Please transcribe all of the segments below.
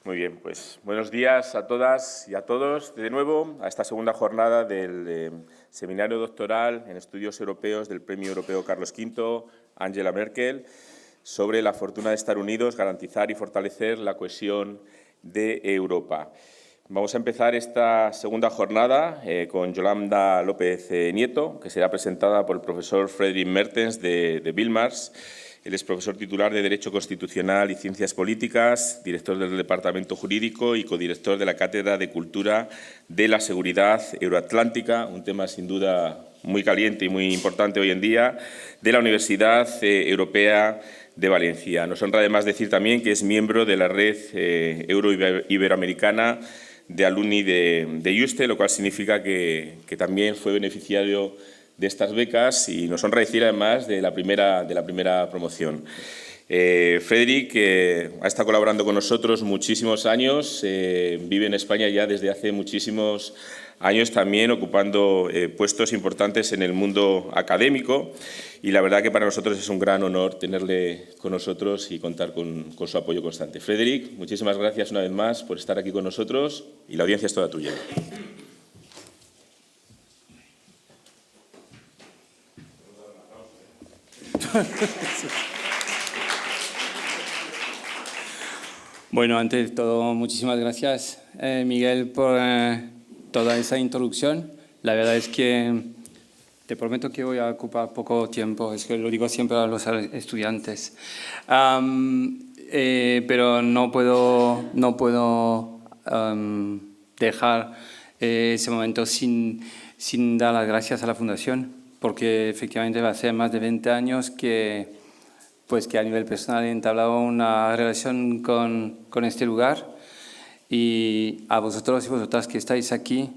Muy bien, pues buenos días a todas y a todos de nuevo a esta segunda jornada del Seminario Doctoral en Estudios Europeos del Premio Europeo Carlos V, Angela Merkel, sobre la fortuna de estar unidos, garantizar y fortalecer la cohesión de Europa. Vamos a empezar esta segunda jornada con Yolanda López Nieto, que será presentada por el profesor Fredrik Mertens de Vilmars. Él es profesor titular de Derecho Constitucional y Ciencias Políticas, director del Departamento Jurídico y codirector de la Cátedra de Cultura de la Seguridad Euroatlántica, un tema sin duda muy caliente y muy importante hoy en día, de la Universidad Europea de Valencia. Nos honra además decir también que es miembro de la red Euro-Iberoamericana de alumni de IUSTE, lo cual significa que también fue beneficiario de estas becas y nos honra decir además de la primera promoción. Fredrik ha estado colaborando con nosotros muchísimos años, vive en España ya desde hace muchísimos años también ocupando puestos importantes en el mundo académico y la verdad que para nosotros es un gran honor tenerle con nosotros y contar con su apoyo constante. Fredrik, muchísimas gracias una vez más por estar aquí con nosotros y la audiencia es toda tuya. Bueno, antes de todo, muchísimas gracias, Miguel, por toda esa introducción. La verdad es que te prometo que voy a ocupar poco tiempo, es que lo digo siempre a los estudiantes. Pero no puedo dejar ese momento sin dar las gracias a la Fundación, porque efectivamente va a ser más de 20 años que a nivel personal he entablado una relación con este lugar y a vosotros y vosotras que estáis aquí,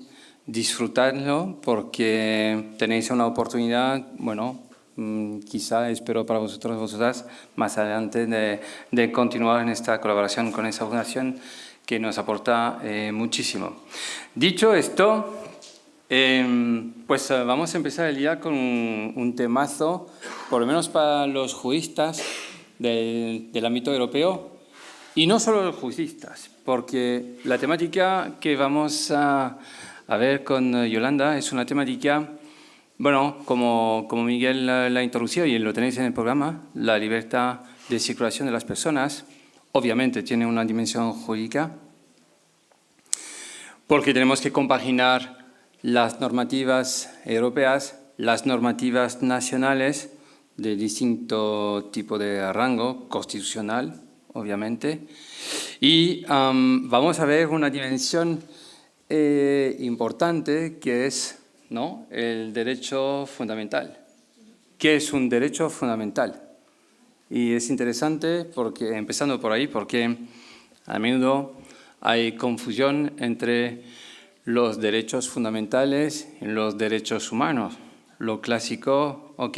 disfrutadlo porque tenéis una oportunidad, bueno, quizá espero para vosotros y vosotras más adelante de continuar en esta colaboración con esa fundación que nos aporta muchísimo. Dicho esto, pues vamos a empezar el día con un temazo, por lo menos para los juristas del ámbito europeo, y no solo los juristas, porque la temática que vamos a ver con Yolanda es una temática, bueno, como Miguel la introdució y lo tenéis en el programa, la libertad de circulación de las personas, obviamente tiene una dimensión jurídica, porque tenemos que compaginar las normativas europeas, las normativas nacionales de distinto tipo de rango, constitucional, obviamente, y vamos a ver una dimensión importante que es, ¿no?, el derecho fundamental. ¿Qué es un derecho fundamental? Y es interesante, porque, empezando por ahí, porque a menudo hay confusión entre los derechos fundamentales y los derechos humanos. Lo clásico, ok,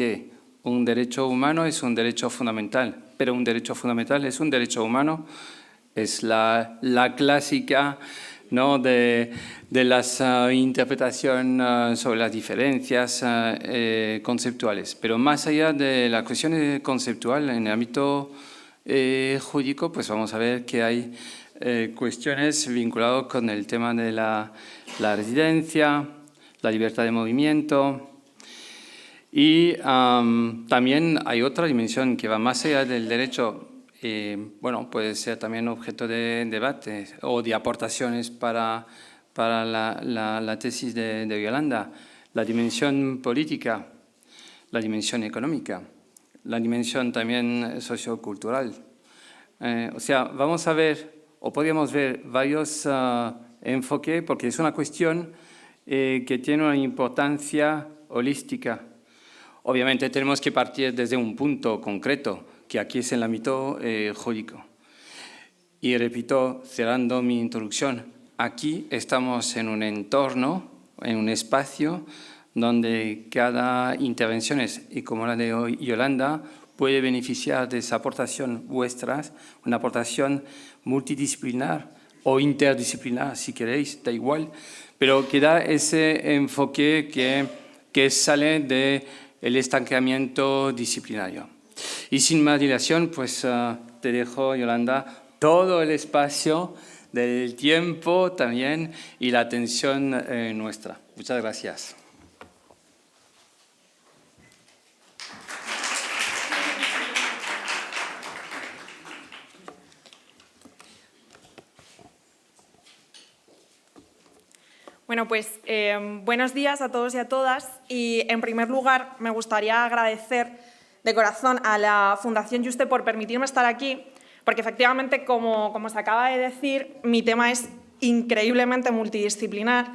un derecho humano es un derecho fundamental, pero un derecho fundamental es un derecho humano, es la clásica, ¿no?, de las interpretaciones sobre las diferencias conceptuales. Pero más allá de la cuestión conceptual en el ámbito jurídico, pues vamos a ver que hay cuestiones vinculadas con el tema de la residencia, la libertad de movimiento y también hay otra dimensión que va más allá del derecho, bueno, puede ser también objeto de debate o de aportaciones para la tesis de Yolanda, la dimensión política, la dimensión económica, la dimensión también sociocultural. O sea, vamos a ver o podríamos ver varios enfoques, porque es una cuestión que tiene una importancia holística. Obviamente tenemos que partir desde un punto concreto, que aquí es el ámbito jurídico. Y repito, cerrando mi introducción, aquí estamos en un entorno, en un espacio, donde cada intervención, y como la de hoy, Yolanda, puede beneficiar de esa aportación vuestras, una aportación multidisciplinar o interdisciplinar, si queréis, da igual, pero que da ese enfoque que sale del estancamiento disciplinario. Y sin más dilación, pues te dejo, Yolanda, todo el espacio del tiempo también y la atención nuestra. Muchas gracias. Bueno, pues buenos días a todos y a todas. Y en primer lugar me gustaría agradecer de corazón a la Fundación Juste por permitirme estar aquí, porque efectivamente, como se acaba de decir, mi tema es increíblemente multidisciplinar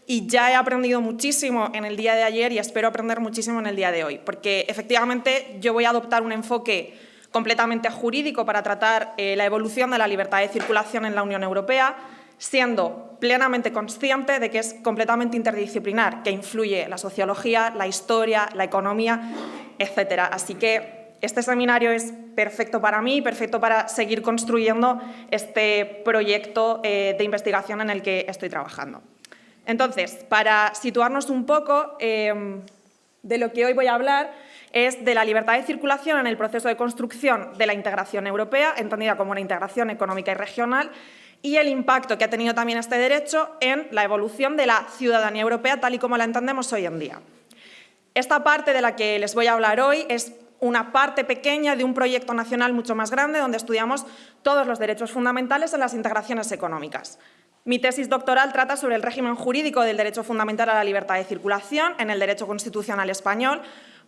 y ya he aprendido muchísimo en el día de ayer y espero aprender muchísimo en el día de hoy, porque efectivamente yo voy a adoptar un enfoque completamente jurídico para tratar la evolución de la libertad de circulación en la Unión Europea, siendo plenamente consciente de que es completamente interdisciplinar, que influye la sociología, la historia, la economía, etcétera. Así que este seminario es perfecto para mí, perfecto para seguir construyendo este proyecto de investigación en el que estoy trabajando. Entonces, para situarnos un poco, de lo que hoy voy a hablar es de la libertad de circulación en el proceso de construcción de la integración europea, entendida como una integración económica y regional, y el impacto que ha tenido también este derecho en la evolución de la ciudadanía europea tal y como la entendemos hoy en día. Esta parte de la que les voy a hablar hoy es una parte pequeña de un proyecto nacional mucho más grande donde estudiamos todos los derechos fundamentales en las integraciones económicas. Mi tesis doctoral trata sobre el régimen jurídico del derecho fundamental a la libertad de circulación en el derecho constitucional español.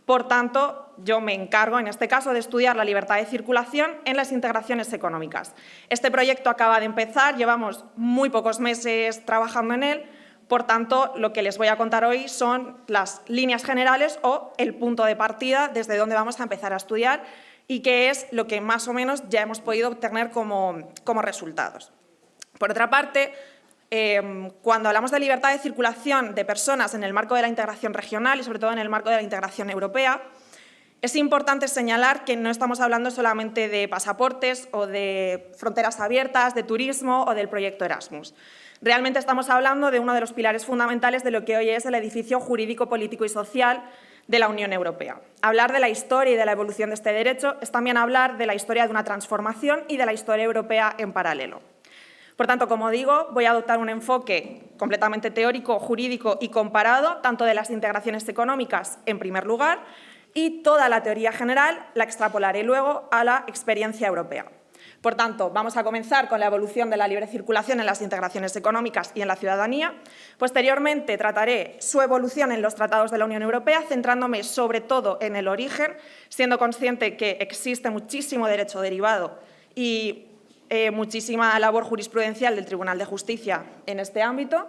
Por tanto, yo me encargo, en este caso, de estudiar la libertad de circulación en las integraciones económicas. Este proyecto acaba de empezar, llevamos muy pocos meses trabajando en él, por tanto, lo que les voy a contar hoy son las líneas generales o el punto de partida desde donde vamos a empezar a estudiar y qué es lo que más o menos ya hemos podido obtener como resultados. Por otra parte, cuando hablamos de libertad de circulación de personas en el marco de la integración regional y sobre todo en el marco de la integración europea, es importante señalar que no estamos hablando solamente de pasaportes o de fronteras abiertas, de turismo o del proyecto Erasmus. Realmente estamos hablando de uno de los pilares fundamentales de lo que hoy es el edificio jurídico, político y social de la Unión Europea. Hablar de la historia y de la evolución de este derecho es también hablar de la historia de una transformación y de la historia europea en paralelo. Por tanto, como digo, voy a adoptar un enfoque completamente teórico, jurídico y comparado, tanto de las integraciones económicas en primer lugar, y toda la teoría general la extrapolaré luego a la experiencia europea. Por tanto, vamos a comenzar con la evolución de la libre circulación en las integraciones económicas y en la ciudadanía. Posteriormente, trataré su evolución en los tratados de la Unión Europea, centrándome sobre todo en el origen, siendo consciente que existe muchísimo derecho derivado y muchísima labor jurisprudencial del Tribunal de Justicia en este ámbito.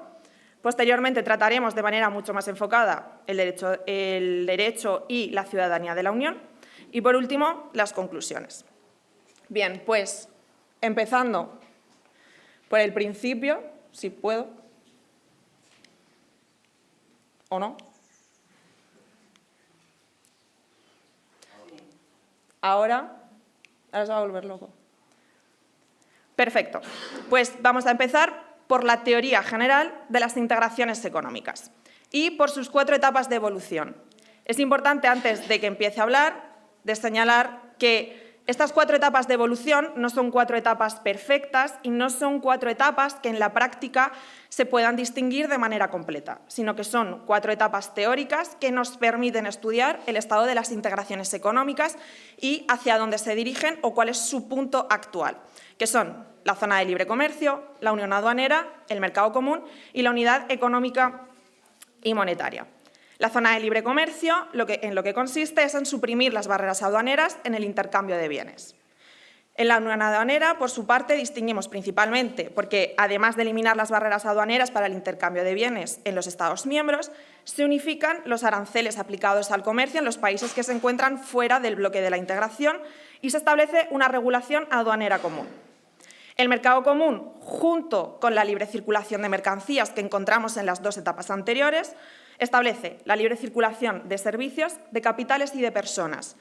Posteriormente trataremos de manera mucho más enfocada el derecho y la ciudadanía de la Unión. Y por último, las conclusiones. Bien, pues empezando por el principio, si puedo, o no. Ahora se va a volver loco. Perfecto. Pues vamos a empezar por la teoría general de las integraciones económicas y por sus 4 etapas de evolución. Es importante, antes de que empiece a hablar, de señalar que estas 4 etapas de evolución no son 4 etapas perfectas y no son 4 etapas que en la práctica se puedan distinguir de manera completa, sino que son 4 etapas teóricas que nos permiten estudiar el estado de las integraciones económicas y hacia dónde se dirigen o cuál es su punto actual, que son la zona de libre comercio, la unión aduanera, el mercado común y la unidad económica y monetaria. La zona de libre comercio en lo que consiste es en suprimir las barreras aduaneras en el intercambio de bienes. En la unión aduanera, por su parte, distinguimos principalmente porque, además de eliminar las barreras aduaneras para el intercambio de bienes en los Estados miembros, se unifican los aranceles aplicados al comercio en los países que se encuentran fuera del bloque de la integración y se establece una regulación aduanera común. El mercado común, junto con la libre circulación de mercancías que encontramos en las 2 etapas anteriores, establece la libre circulación de servicios, de capitales y de personas.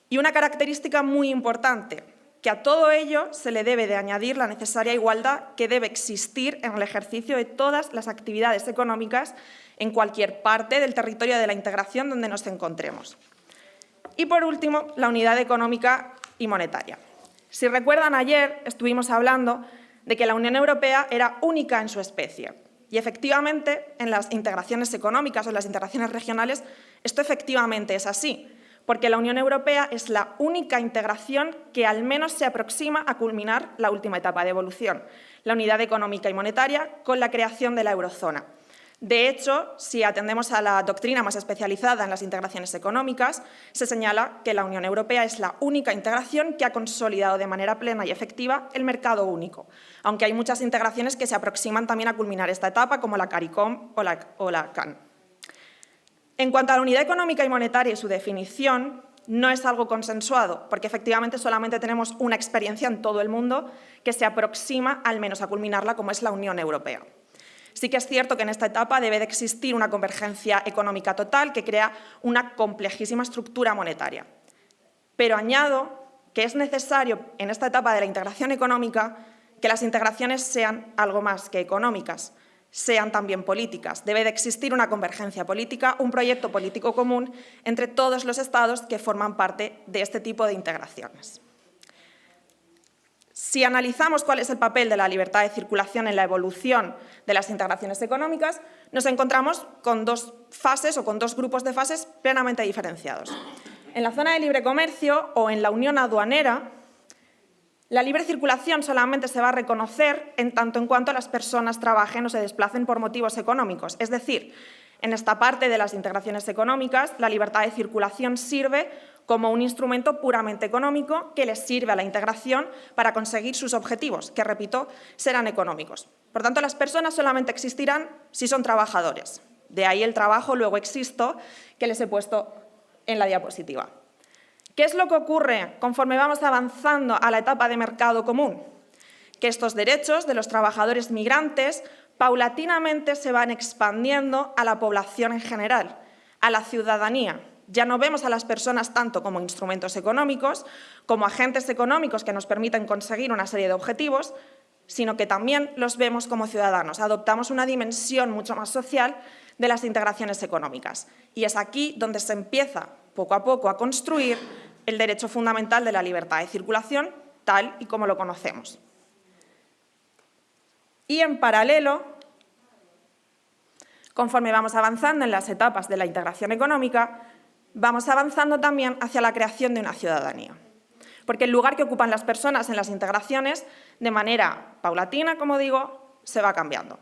Y una característica muy importante, que a todo ello se le debe de añadir la necesaria igualdad que debe existir en el ejercicio de todas las actividades económicas en cualquier parte del territorio de la integración donde nos encontremos. Y por último, la unidad económica y monetaria. Si recuerdan, ayer estuvimos hablando de que la Unión Europea era única en su especie. Y efectivamente, en las integraciones económicas o en las integraciones regionales, esto efectivamente es así, porque la Unión Europea es la única integración que al menos se aproxima a culminar la última etapa de evolución, la unidad económica y monetaria con la creación de la eurozona. De hecho, si atendemos a la doctrina más especializada en las integraciones económicas, se señala que la Unión Europea es la única integración que ha consolidado de manera plena y efectiva el mercado único, aunque hay muchas integraciones que se aproximan también a culminar esta etapa, como la CARICOM o la CAN. En cuanto a la unidad económica y monetaria y su definición, no es algo consensuado, porque efectivamente solamente tenemos una experiencia en todo el mundo que se aproxima al menos a culminarla, como es la Unión Europea. Sí que es cierto que en esta etapa debe de existir una convergencia económica total que crea una complejísima estructura monetaria. Pero añado que es necesario en esta etapa de la integración económica que las integraciones sean algo más que económicas, sean también políticas. Debe de existir una convergencia política, un proyecto político común entre todos los Estados que forman parte de este tipo de integraciones. Si analizamos cuál es el papel de la libertad de circulación en la evolución de las integraciones económicas, nos encontramos con dos fases o con dos grupos de fases plenamente diferenciados. En la zona de libre comercio o en la unión aduanera, la libre circulación solamente se va a reconocer en tanto en cuanto las personas trabajen o se desplacen por motivos económicos. Es decir, en esta parte de las integraciones económicas, la libertad de circulación sirve como un instrumento puramente económico que les sirve a la integración para conseguir sus objetivos, que, repito, serán económicos. Por tanto, las personas solamente existirán si son trabajadores. De ahí el trabajo luego existo que les he puesto en la diapositiva. ¿Qué es lo que ocurre conforme vamos avanzando a la etapa de mercado común? Que estos derechos de los trabajadores migrantes paulatinamente se van expandiendo a la población en general, a la ciudadanía. Ya no vemos a las personas tanto como instrumentos económicos, como agentes económicos que nos permiten conseguir una serie de objetivos, sino que también los vemos como ciudadanos. Adoptamos una dimensión mucho más social de las integraciones económicas. Y es aquí donde se empieza, poco a poco, a construir el derecho fundamental de la libertad de circulación, tal y como lo conocemos. Y en paralelo, conforme vamos avanzando en las etapas de la integración económica, vamos avanzando también hacia la creación de una ciudadanía. Porque el lugar que ocupan las personas en las integraciones, de manera paulatina, como digo, se va cambiando.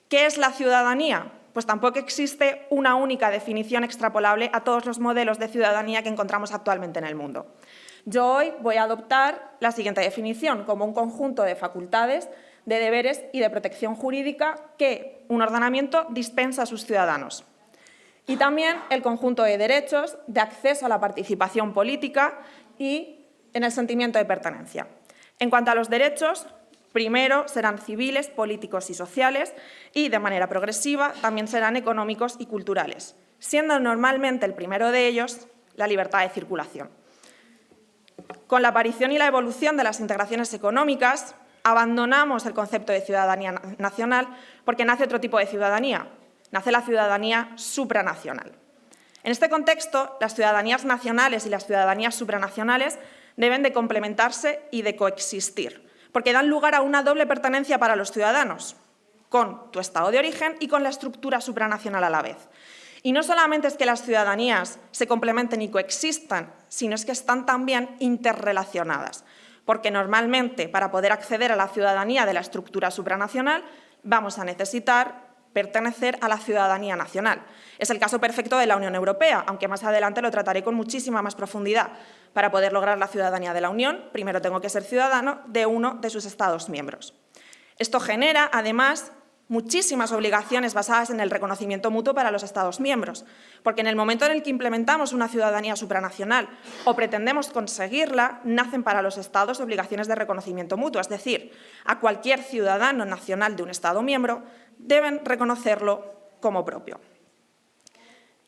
¿Qué es la ciudadanía? Pues tampoco existe una única definición extrapolable a todos los modelos de ciudadanía que encontramos actualmente en el mundo. Yo hoy voy a adoptar la siguiente definición como un conjunto de facultades, de deberes y de protección jurídica que un ordenamiento dispensa a sus ciudadanos. Y también el conjunto de derechos de acceso a la participación política y en el sentimiento de pertenencia. En cuanto a los derechos, primero serán civiles, políticos y sociales y, de manera progresiva, también serán económicos y culturales, siendo normalmente el primero de ellos la libertad de circulación. Con la aparición y la evolución de las integraciones económicas, abandonamos el concepto de ciudadanía nacional porque nace otro tipo de ciudadanía. Nace la ciudadanía supranacional. En este contexto, las ciudadanías nacionales y las ciudadanías supranacionales deben de complementarse y de coexistir, porque dan lugar a una doble pertenencia para los ciudadanos, con tu estado de origen y con la estructura supranacional a la vez. Y no solamente es que las ciudadanías se complementen y coexistan, sino es que están también interrelacionadas, porque normalmente para poder acceder a la ciudadanía de la estructura supranacional vamos a necesitar pertenecer a la ciudadanía nacional. Es el caso perfecto de la Unión Europea, aunque más adelante lo trataré con muchísima más profundidad. Para poder lograr la ciudadanía de la Unión, primero tengo que ser ciudadano de uno de sus Estados miembros. Esto genera, además, muchísimas obligaciones basadas en el reconocimiento mutuo para los Estados miembros, porque en el momento en el que implementamos una ciudadanía supranacional o pretendemos conseguirla, nacen para los Estados obligaciones de reconocimiento mutuo, es decir, a cualquier ciudadano nacional de un Estado miembro deben reconocerlo como propio.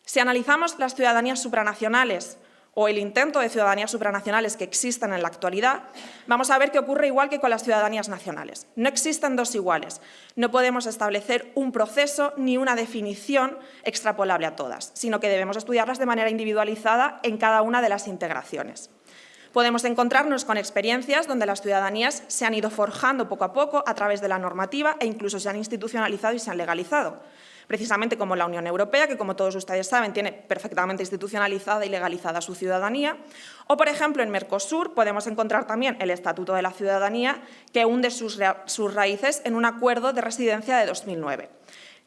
Si analizamos las ciudadanías supranacionales o el intento de ciudadanías supranacionales que existen en la actualidad, vamos a ver que ocurre igual que con las ciudadanías nacionales. No existen dos iguales. No podemos establecer un proceso ni una definición extrapolable a todas, sino que debemos estudiarlas de manera individualizada en cada una de las integraciones. Podemos encontrarnos con experiencias donde las ciudadanías se han ido forjando poco a poco a través de la normativa e incluso se han institucionalizado y se han legalizado. Precisamente como la Unión Europea, que como todos ustedes saben tiene perfectamente institucionalizada y legalizada su ciudadanía, o por ejemplo en Mercosur podemos encontrar también el Estatuto de la Ciudadanía, que hunde sus raíces en un acuerdo de residencia de 2009.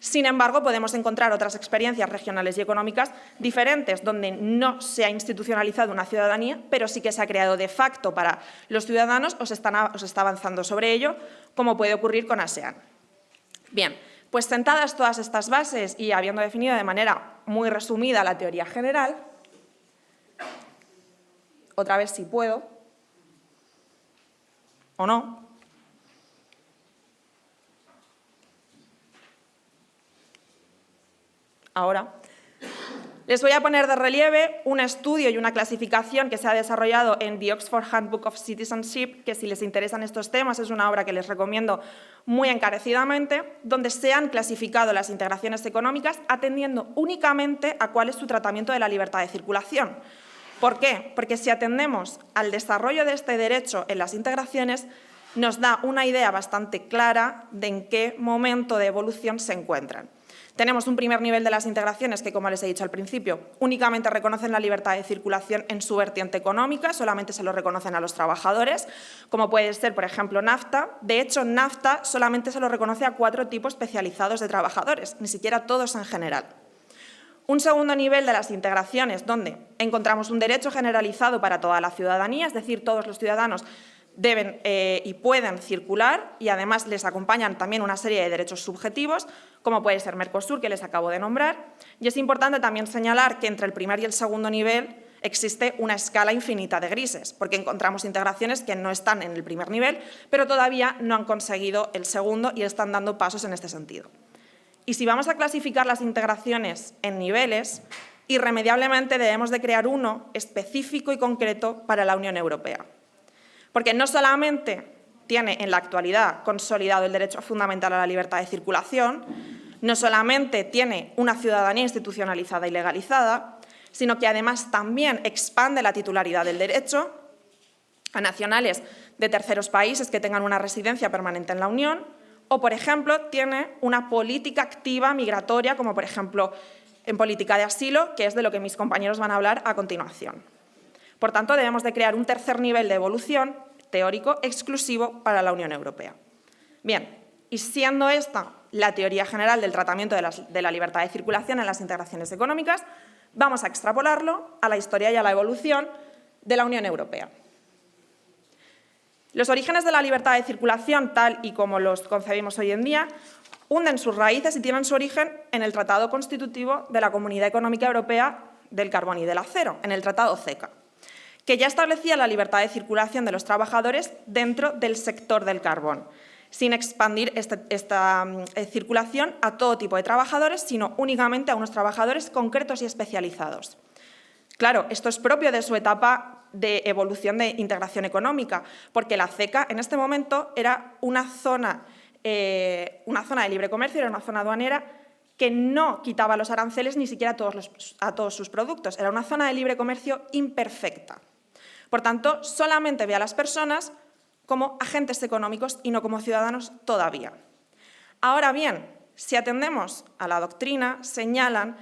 Sin embargo, podemos encontrar otras experiencias regionales y económicas diferentes, donde no se ha institucionalizado una ciudadanía, pero sí que se ha creado de facto para los ciudadanos o se está avanzando sobre ello, como puede ocurrir con ASEAN. Bien, pues sentadas todas estas bases y habiendo definido de manera muy resumida la teoría general, otra vez si puedo, o no. Ahora, les voy a poner de relieve un estudio y una clasificación que se ha desarrollado en The Oxford Handbook of Citizenship, que si les interesan estos temas es una obra que les recomiendo muy encarecidamente, donde se han clasificado las integraciones económicas atendiendo únicamente a cuál es su tratamiento de la libertad de circulación. ¿Por qué? Porque si atendemos al desarrollo de este derecho en las integraciones, nos da una idea bastante clara de en qué momento de evolución se encuentran. Tenemos un primer nivel de las integraciones que, como les he dicho al principio, únicamente reconocen la libertad de circulación en su vertiente económica, solamente se lo reconocen a los trabajadores, como puede ser, por ejemplo, NAFTA. De hecho, NAFTA solamente se lo reconoce a 4 tipos especializados de trabajadores, ni siquiera todos en general. Un segundo nivel de las integraciones, donde encontramos un derecho generalizado para toda la ciudadanía, es decir, todos los ciudadanos deben y pueden circular y además les acompañan también una serie de derechos subjetivos, como puede ser Mercosur, que les acabo de nombrar. Y es importante también señalar que entre el primer y el segundo nivel existe una escala infinita de grises, porque encontramos integraciones que no están en el primer nivel, pero todavía no han conseguido el segundo y están dando pasos en este sentido. Y si vamos a clasificar las integraciones en niveles, irremediablemente debemos de crear uno específico y concreto para la Unión Europea. Porque no solamente tiene en la actualidad consolidado el derecho fundamental a la libertad de circulación, no solamente tiene una ciudadanía institucionalizada y legalizada, sino que además también expande la titularidad del derecho a nacionales de terceros países que tengan una residencia permanente en la Unión, o, por ejemplo, tiene una política activa migratoria, como por ejemplo en política de asilo, que es de lo que mis compañeros van a hablar a continuación. Por tanto, debemos de crear un tercer nivel de evolución teórico exclusivo para la Unión Europea. Bien, y siendo esta la teoría general del tratamiento de la libertad de circulación en las integraciones económicas, vamos a extrapolarlo a la historia y a la evolución de la Unión Europea. Los orígenes de la libertad de circulación, tal y como los concebimos hoy en día, hunden sus raíces y tienen su origen en el Tratado Constitutivo de la Comunidad Económica Europea del Carbón y del Acero, en el Tratado CECA, que ya establecía la libertad de circulación de los trabajadores dentro del sector del carbón, sin expandir esta circulación a todo tipo de trabajadores, sino únicamente a unos trabajadores concretos y especializados. Claro, esto es propio de su etapa de evolución de integración económica, porque la CECA en este momento era una zona de libre comercio, era una zona aduanera que no quitaba los aranceles ni siquiera a todos sus productos, era una zona de libre comercio imperfecta. Por tanto, solamente ve a las personas como agentes económicos y no como ciudadanos todavía. Ahora bien, si atendemos a la doctrina, señalan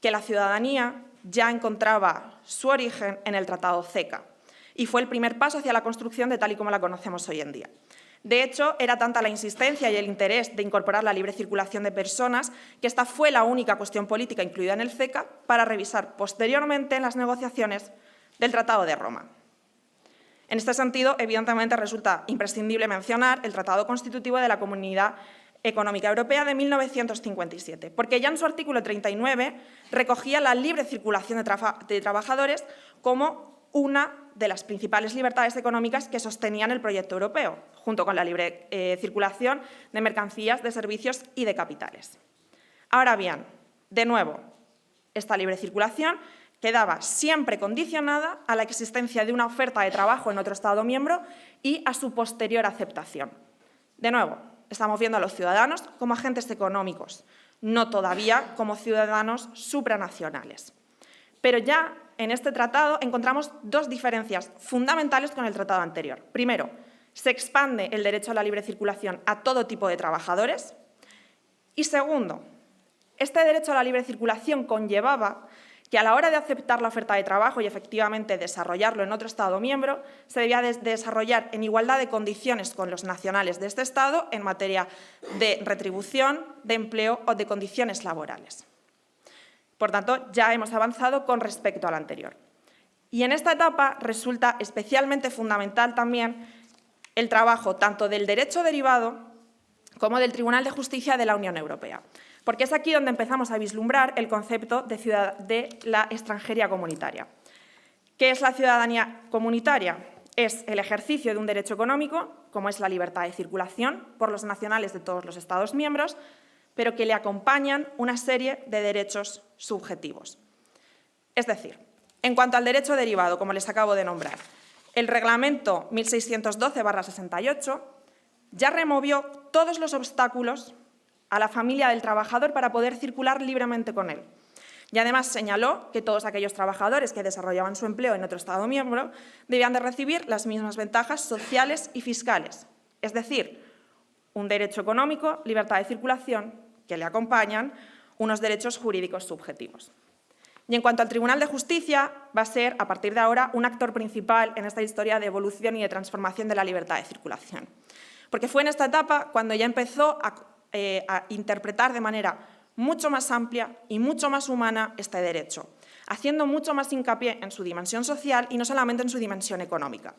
que la ciudadanía ya encontraba su origen en el Tratado CECA y fue el primer paso hacia la construcción de tal y como la conocemos hoy en día. De hecho, era tanta la insistencia y el interés de incorporar la libre circulación de personas que esta fue la única cuestión política incluida en el CECA para revisar posteriormente en las negociaciones del Tratado de Roma. En este sentido, evidentemente, resulta imprescindible mencionar el Tratado Constitutivo de la Comunidad Económica Europea de 1957, porque ya en su artículo 39 recogía la libre circulación de trabajadores como una de las principales libertades económicas que sostenían el proyecto europeo, junto con la libre circulación de mercancías, de servicios y de capitales. Ahora bien, de nuevo, esta libre circulación quedaba siempre condicionada a la existencia de una oferta de trabajo en otro Estado miembro y a su posterior aceptación. De nuevo, estamos viendo a los ciudadanos como agentes económicos, no todavía como ciudadanos supranacionales. Pero ya en este tratado encontramos dos diferencias fundamentales con el tratado anterior. Primero, se expande el derecho a la libre circulación a todo tipo de trabajadores. Y segundo, este derecho a la libre circulación conllevaba que a la hora de aceptar la oferta de trabajo y efectivamente desarrollarlo en otro Estado miembro, se debía desarrollar en igualdad de condiciones con los nacionales de este Estado en materia de retribución, de empleo o de condiciones laborales. Por tanto, ya hemos avanzado con respecto al anterior. Y en esta etapa resulta especialmente fundamental también el trabajo tanto del derecho derivado como del Tribunal de Justicia de la Unión Europea, porque es aquí donde empezamos a vislumbrar el concepto de la extranjería comunitaria. ¿Qué es la ciudadanía comunitaria? Es el ejercicio de un derecho económico, como es la libertad de circulación, por los nacionales de todos los Estados miembros, pero que le acompañan una serie de derechos subjetivos. Es decir, en cuanto al derecho derivado, como les acabo de nombrar, el Reglamento 1612/68 ya removió todos los obstáculos a la familia del trabajador para poder circular libremente con él. Y además señaló que todos aquellos trabajadores que desarrollaban su empleo en otro Estado miembro debían de recibir las mismas ventajas sociales y fiscales, es decir, un derecho económico, libertad de circulación, que le acompañan unos derechos jurídicos subjetivos. Y en cuanto al Tribunal de Justicia, va a ser, a partir de ahora, un actor principal en esta historia de evolución y de transformación de la libertad de circulación. Porque fue en esta etapa cuando ya empezó a interpretar de manera mucho más amplia y mucho más humana este derecho, haciendo mucho más hincapié en su dimensión social y no solamente en su dimensión económica,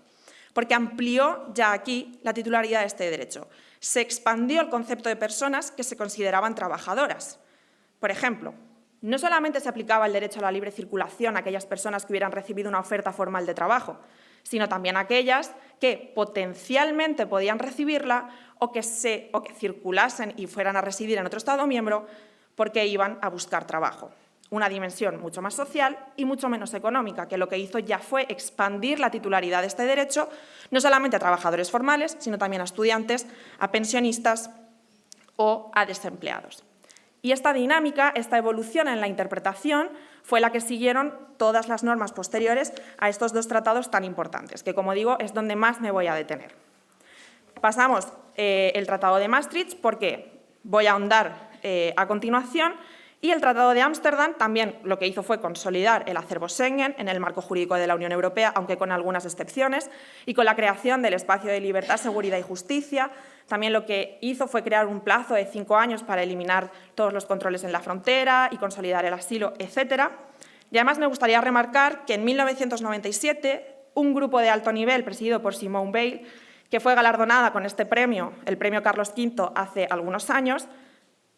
porque amplió ya aquí la titularidad de este derecho. Se expandió el concepto de personas que se consideraban trabajadoras. Por ejemplo, no solamente se aplicaba el derecho a la libre circulación a aquellas personas que hubieran recibido una oferta formal de trabajo, sino también a aquellas que potencialmente podían recibirla o que circulasen y fueran a residir en otro Estado miembro porque iban a buscar trabajo. Una dimensión mucho más social y mucho menos económica, que lo que hizo ya fue expandir la titularidad de este derecho no solamente a trabajadores formales, sino también a estudiantes, a pensionistas o a desempleados. Y esta dinámica, esta evolución en la interpretación, fue la que siguieron todas las normas posteriores a estos dos tratados tan importantes, que, como digo, es donde más me voy a detener. Pasamos el Tratado de Maastricht, porque voy a ahondar a continuación, y el Tratado de Ámsterdam también lo que hizo fue consolidar el acervo Schengen en el marco jurídico de la Unión Europea, aunque con algunas excepciones, y con la creación del espacio de libertad, seguridad y justicia. También lo que hizo fue crear un plazo de 5 años para eliminar todos los controles en la frontera y consolidar el asilo, etc. Y además me gustaría remarcar que en 1997 un grupo de alto nivel presidido por Simone Veil, que fue galardonada con este premio, el premio Carlos V, hace algunos años,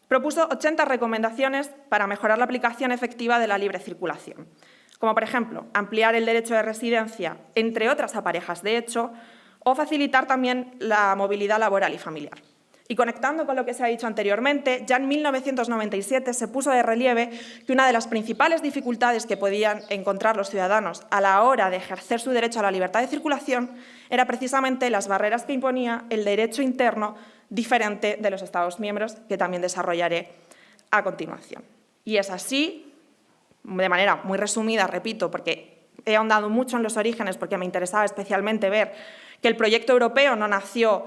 propuso 80 recomendaciones para mejorar la aplicación efectiva de la libre circulación, como por ejemplo ampliar el derecho de residencia, entre otras a parejas de hecho, o facilitar también la movilidad laboral y familiar. Y conectando con lo que se ha dicho anteriormente, ya en 1997 se puso de relieve que una de las principales dificultades que podían encontrar los ciudadanos a la hora de ejercer su derecho a la libertad de circulación era precisamente las barreras que imponía el derecho interno diferente de los Estados miembros, que también desarrollaré a continuación. Y es así, de manera muy resumida, repito, porque he ahondado mucho en los orígenes, porque me interesaba especialmente ver que el proyecto europeo no nació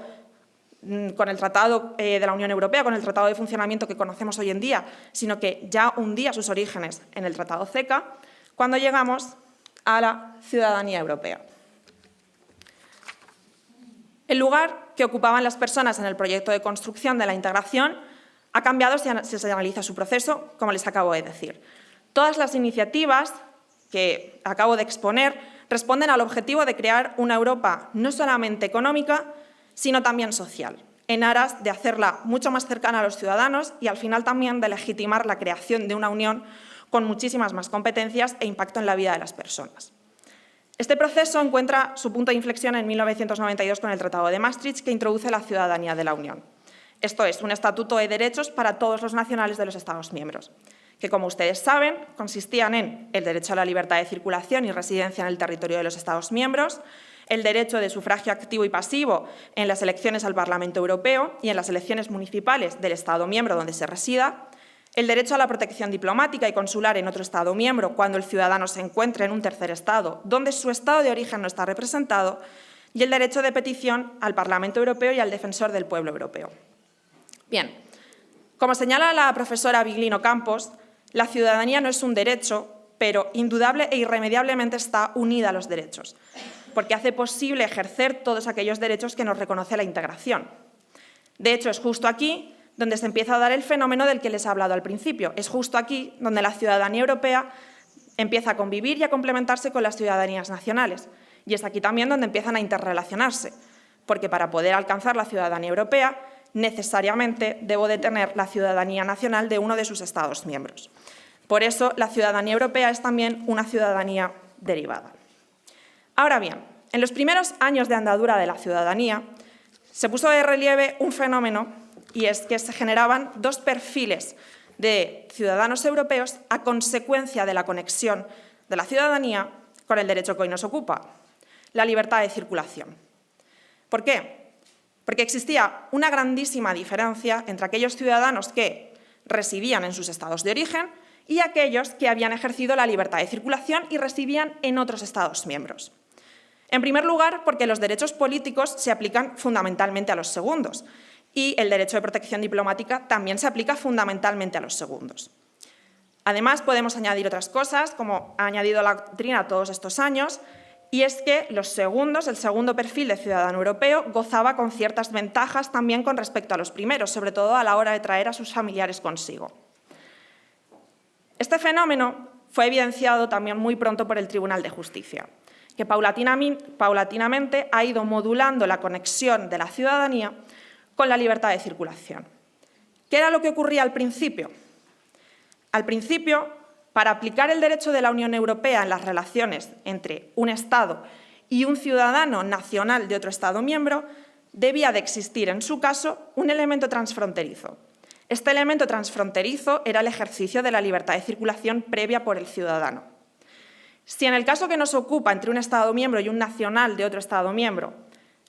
con el Tratado de la Unión Europea, con el Tratado de Funcionamiento que conocemos hoy en día, sino que ya hundía sus orígenes en el Tratado CECA, cuando llegamos a la ciudadanía europea. El lugar que ocupaban las personas en el proyecto de construcción de la integración ha cambiado si se analiza su proceso, como les acabo de decir. Todas las iniciativas que acabo de exponer responden al objetivo de crear una Europa no solamente económica, sino también social, en aras de hacerla mucho más cercana a los ciudadanos y al final también de legitimar la creación de una unión con muchísimas más competencias e impacto en la vida de las personas. Este proceso encuentra su punto de inflexión en 1992 con el Tratado de Maastricht, que introduce la ciudadanía de la Unión. Esto es, un estatuto de derechos para todos los nacionales de los Estados miembros, que, como ustedes saben, consistían en el derecho a la libertad de circulación y residencia en el territorio de los Estados miembros, el derecho de sufragio activo y pasivo en las elecciones al Parlamento Europeo y en las elecciones municipales del Estado miembro donde se resida, el derecho a la protección diplomática y consular en otro Estado miembro cuando el ciudadano se encuentre en un tercer Estado donde su Estado de origen no está representado, y el derecho de petición al Parlamento Europeo y al Defensor del Pueblo Europeo. Bien, como señala la profesora Viglino Campos, la ciudadanía no es un derecho, pero indudable e irremediablemente está unida a los derechos, porque hace posible ejercer todos aquellos derechos que nos reconoce la integración. De hecho, es justo aquí donde se empieza a dar el fenómeno del que les he hablado al principio. Es justo aquí donde la ciudadanía europea empieza a convivir y a complementarse con las ciudadanías nacionales. Y es aquí también donde empiezan a interrelacionarse, porque para poder alcanzar la ciudadanía europea, necesariamente debo de tener la ciudadanía nacional de uno de sus Estados miembros. Por eso, la ciudadanía europea es también una ciudadanía derivada. Ahora bien, en los primeros años de andadura de la ciudadanía, se puso de relieve un fenómeno, y es que se generaban dos perfiles de ciudadanos europeos a consecuencia de la conexión de la ciudadanía con el derecho que hoy nos ocupa, la libertad de circulación. ¿Por qué? Porque existía una grandísima diferencia entre aquellos ciudadanos que residían en sus estados de origen y aquellos que habían ejercido la libertad de circulación y residían en otros Estados miembros. En primer lugar, porque los derechos políticos se aplican fundamentalmente a los segundos, y el derecho de protección diplomática también se aplica fundamentalmente a los segundos. Además, podemos añadir otras cosas, como ha añadido la doctrina todos estos años, y es que los segundos, el segundo perfil de ciudadano europeo, gozaba con ciertas ventajas también con respecto a los primeros, sobre todo a la hora de traer a sus familiares consigo. Este fenómeno fue evidenciado también muy pronto por el Tribunal de Justicia, que paulatinamente ha ido modulando la conexión de la ciudadanía con la libertad de circulación. ¿Qué era lo que ocurría al principio? Al principio, para aplicar el derecho de la Unión Europea en las relaciones entre un Estado y un ciudadano nacional de otro Estado miembro, debía de existir, en su caso, un elemento transfronterizo. Este elemento transfronterizo era el ejercicio de la libertad de circulación previa por el ciudadano. Si en el caso que nos ocupa entre un Estado miembro y un nacional de otro Estado miembro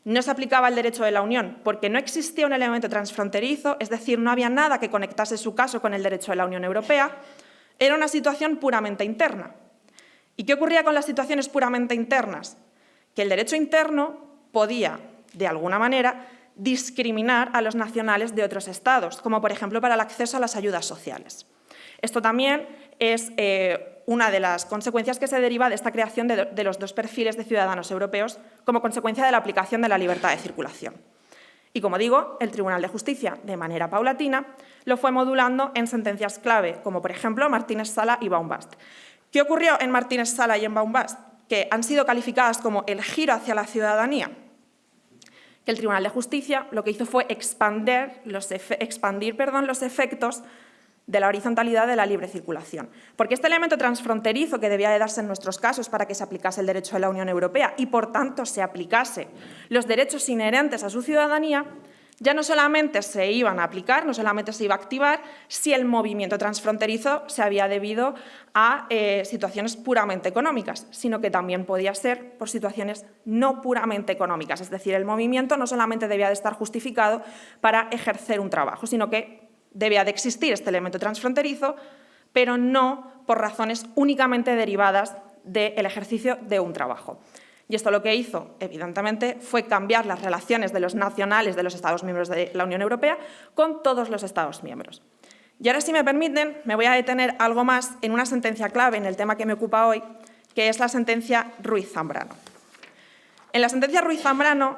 no se aplicaba el derecho de la Unión porque no existía un elemento transfronterizo, es decir, no había nada que conectase su caso con el derecho de la Unión Europea, era una situación puramente interna. ¿Y qué ocurría con las situaciones puramente internas? Que el derecho interno podía, de alguna manera, discriminar a los nacionales de otros estados, como por ejemplo para el acceso a las ayudas sociales. Esto también es una de las consecuencias que se deriva de esta creación de los dos perfiles de ciudadanos europeos como consecuencia de la aplicación de la libertad de circulación. Y como digo, el Tribunal de Justicia, de manera paulatina, lo fue modulando en sentencias clave, como por ejemplo Martínez Sala y Baumbast. ¿Qué ocurrió en Martínez Sala y en Baumbast? Que han sido calificadas como el giro hacia la ciudadanía. Que el Tribunal de Justicia lo que hizo fue expandir los efectos de la horizontalidad de la libre circulación. Porque este elemento transfronterizo que debía de darse en nuestros casos para que se aplicase el derecho de la Unión Europea y, por tanto, se aplicase los derechos inherentes a su ciudadanía, ya no solamente se iban a aplicar, no solamente se iba a activar si el movimiento transfronterizo se había debido a situaciones puramente económicas, sino que también podía ser por situaciones no puramente económicas. Es decir, el movimiento no solamente debía de estar justificado para ejercer un trabajo, sino que debía de existir este elemento transfronterizo, pero no por razones únicamente derivadas del ejercicio de un trabajo. Y esto lo que hizo, evidentemente, fue cambiar las relaciones de los nacionales de los Estados miembros de la Unión Europea con todos los Estados miembros. Y ahora, si me permiten, me voy a detener algo más en una sentencia clave en el tema que me ocupa hoy, que es la sentencia Ruiz-Zambrano. En la sentencia Ruiz-Zambrano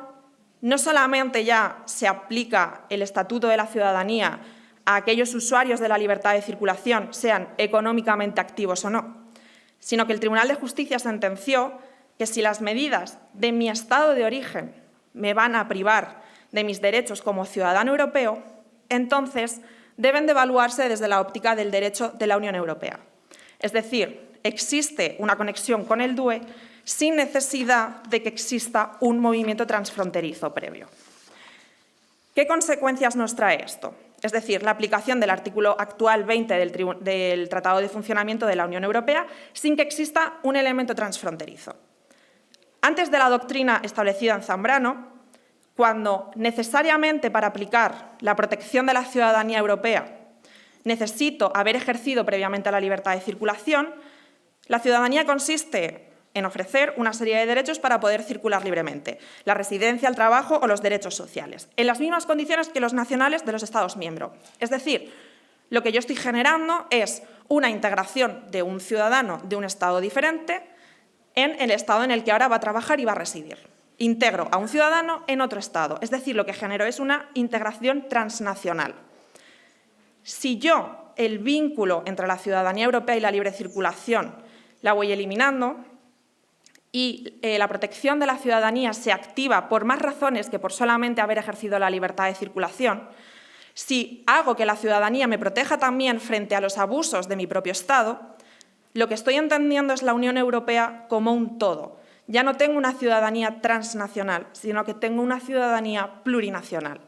no solamente ya se aplica el Estatuto de la Ciudadanía a aquellos usuarios de la libertad de circulación, sean económicamente activos o no, sino que el Tribunal de Justicia sentenció que si las medidas de mi estado de origen me van a privar de mis derechos como ciudadano europeo, entonces deben de evaluarse desde la óptica del derecho de la Unión Europea. Es decir, existe una conexión con el DUE sin necesidad de que exista un movimiento transfronterizo previo. ¿Qué consecuencias nos trae esto? Es decir, la aplicación del artículo actual 20 del Tratado de Funcionamiento de la Unión Europea sin que exista un elemento transfronterizo. Antes de la doctrina establecida en Zambrano, cuando necesariamente para aplicar la protección de la ciudadanía europea necesito haber ejercido previamente la libertad de circulación. La ciudadanía consiste en ofrecer una serie de derechos para poder circular libremente, la residencia, el trabajo o los derechos sociales, en las mismas condiciones que los nacionales de los Estados miembros. Es decir, lo que yo estoy generando es una integración de un ciudadano de un Estado diferente en el Estado en el que ahora va a trabajar y va a residir. Integro a un ciudadano en otro Estado, es decir, lo que genero es una integración transnacional. Si yo el vínculo entre la ciudadanía europea y la libre circulación la voy eliminando y la protección de la ciudadanía se activa por más razones que por solamente haber ejercido la libertad de circulación, si hago que la ciudadanía me proteja también frente a los abusos de mi propio Estado, lo que estoy entendiendo es la Unión Europea como un todo. Ya no tengo una ciudadanía transnacional, sino que tengo una ciudadanía plurinacional.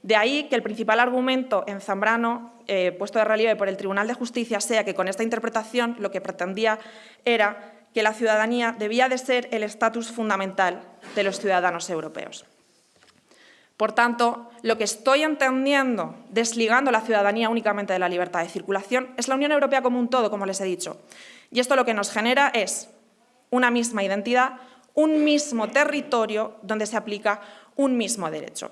De ahí que el principal argumento en Zambrano, puesto de relieve por el Tribunal de Justicia, sea que con esta interpretación lo que pretendía era que la ciudadanía debía de ser el estatus fundamental de los ciudadanos europeos. Por tanto, lo que estoy entendiendo, desligando la ciudadanía únicamente de la libertad de circulación, es la Unión Europea como un todo, como les he dicho. Y esto lo que nos genera es una misma identidad, un mismo territorio donde se aplica un mismo derecho.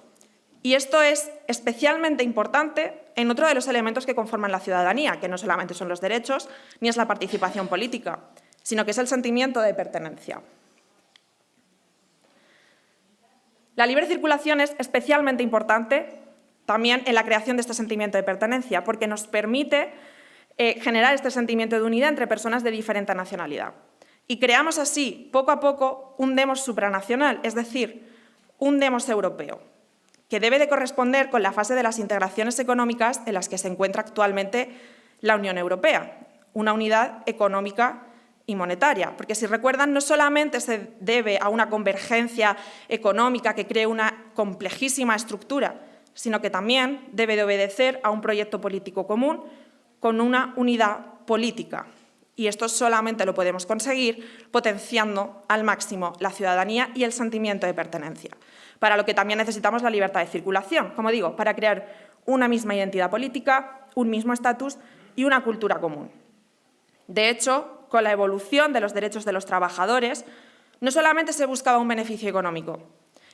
Y esto es especialmente importante en otro de los elementos que conforman la ciudadanía, que no solamente son los derechos ni es la participación política, sino que es el sentimiento de pertenencia. La libre circulación es especialmente importante también en la creación de este sentimiento de pertenencia, porque nos permite generar este sentimiento de unidad entre personas de diferente nacionalidad. Y creamos así, poco a poco, un demos supranacional, es decir, un demos europeo, que debe de corresponder con la fase de las integraciones económicas en las que se encuentra actualmente la Unión Europea, una unidad económica y monetaria, porque si recuerdan, no solamente se debe a una convergencia económica que cree una complejísima estructura, sino que también debe de obedecer a un proyecto político común con una unidad política. Y esto solamente lo podemos conseguir potenciando al máximo la ciudadanía y el sentimiento de pertenencia, para lo que también necesitamos la libertad de circulación, como digo, para crear una misma identidad política, un mismo estatus y una cultura común. De hecho, con la evolución de los derechos de los trabajadores, no solamente se buscaba un beneficio económico,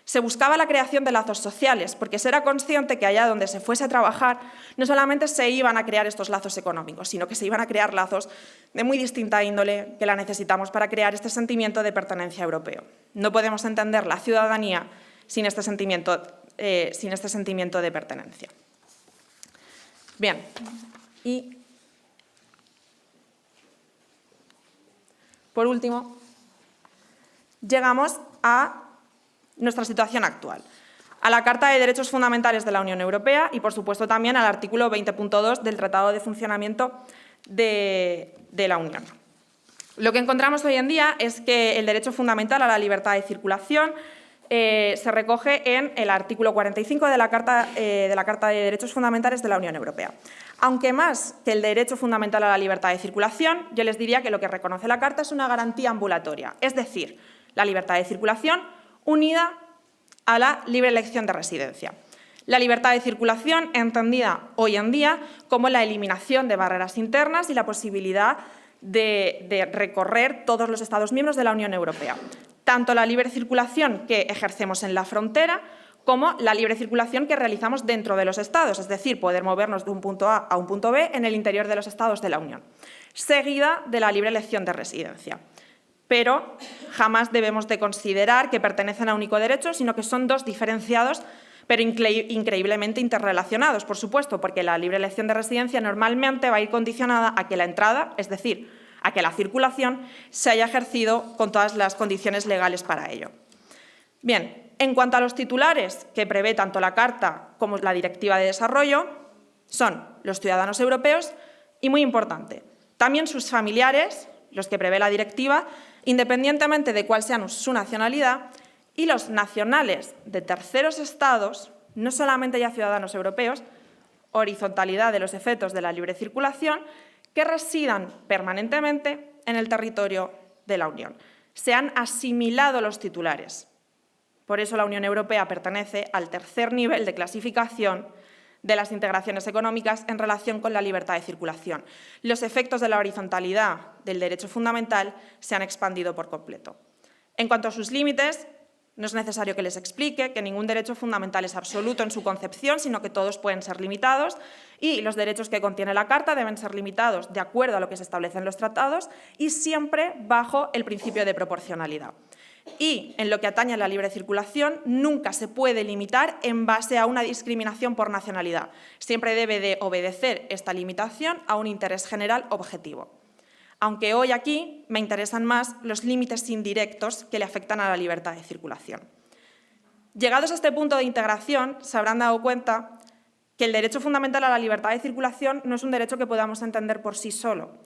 se buscaba la creación de lazos sociales, porque se era consciente que allá donde se fuese a trabajar no solamente se iban a crear estos lazos económicos, sino que se iban a crear lazos de muy distinta índole que la necesitamos para crear este sentimiento de pertenencia europeo. No podemos entender la ciudadanía sin este sentimiento de pertenencia. Bien, y por último, llegamos a nuestra situación actual, a la Carta de Derechos Fundamentales de la Unión Europea y, por supuesto, también al artículo 20.2 del Tratado de Funcionamiento de la Unión. Lo que encontramos hoy en día es que el derecho fundamental a la libertad de circulación se recoge en el artículo 45 de la Carta de Derechos Fundamentales de la Unión Europea. Aunque más que el derecho fundamental a la libertad de circulación, yo les diría que lo que reconoce la Carta es una garantía ambulatoria, es decir, la libertad de circulación unida a la libre elección de residencia. La libertad de circulación entendida hoy en día como la eliminación de barreras internas y la posibilidad de recorrer todos los Estados miembros de la Unión Europea. Tanto la libre circulación que ejercemos en la frontera como la libre circulación que realizamos dentro de los Estados, es decir, poder movernos de un punto A a un punto B en el interior de los Estados de la Unión, seguida de la libre elección de residencia. Pero jamás debemos de considerar que pertenecen a un único derecho, sino que son dos diferenciados, pero increíblemente interrelacionados, por supuesto, porque la libre elección de residencia normalmente va a ir condicionada a que la entrada, es decir, a que la circulación se haya ejercido con todas las condiciones legales para ello. Bien, en cuanto a los titulares que prevé tanto la Carta como la Directiva de Desarrollo, son los ciudadanos europeos y, muy importante, también sus familiares, los que prevé la directiva, independientemente de cuál sea su nacionalidad, y los nacionales de terceros estados, no solamente ya ciudadanos europeos, horizontalidad de los efectos de la libre circulación, que residan permanentemente en el territorio de la Unión. Se han asimilado los titulares. Por eso la Unión Europea pertenece al tercer nivel de clasificación de las integraciones económicas en relación con la libertad de circulación. Los efectos de la horizontalidad del derecho fundamental se han expandido por completo. En cuanto a sus límites, no es necesario que les explique que ningún derecho fundamental es absoluto en su concepción, sino que todos pueden ser limitados y los derechos que contiene la Carta deben ser limitados de acuerdo a lo que se establece en los tratados y siempre bajo el principio de proporcionalidad. Y en lo que atañe a la libre circulación, nunca se puede limitar en base a una discriminación por nacionalidad. Siempre debe de obedecer esta limitación a un interés general objetivo. Aunque hoy aquí me interesan más los límites indirectos que le afectan a la libertad de circulación. Llegados a este punto de integración, se habrán dado cuenta que el derecho fundamental a la libertad de circulación no es un derecho que podamos entender por sí solo,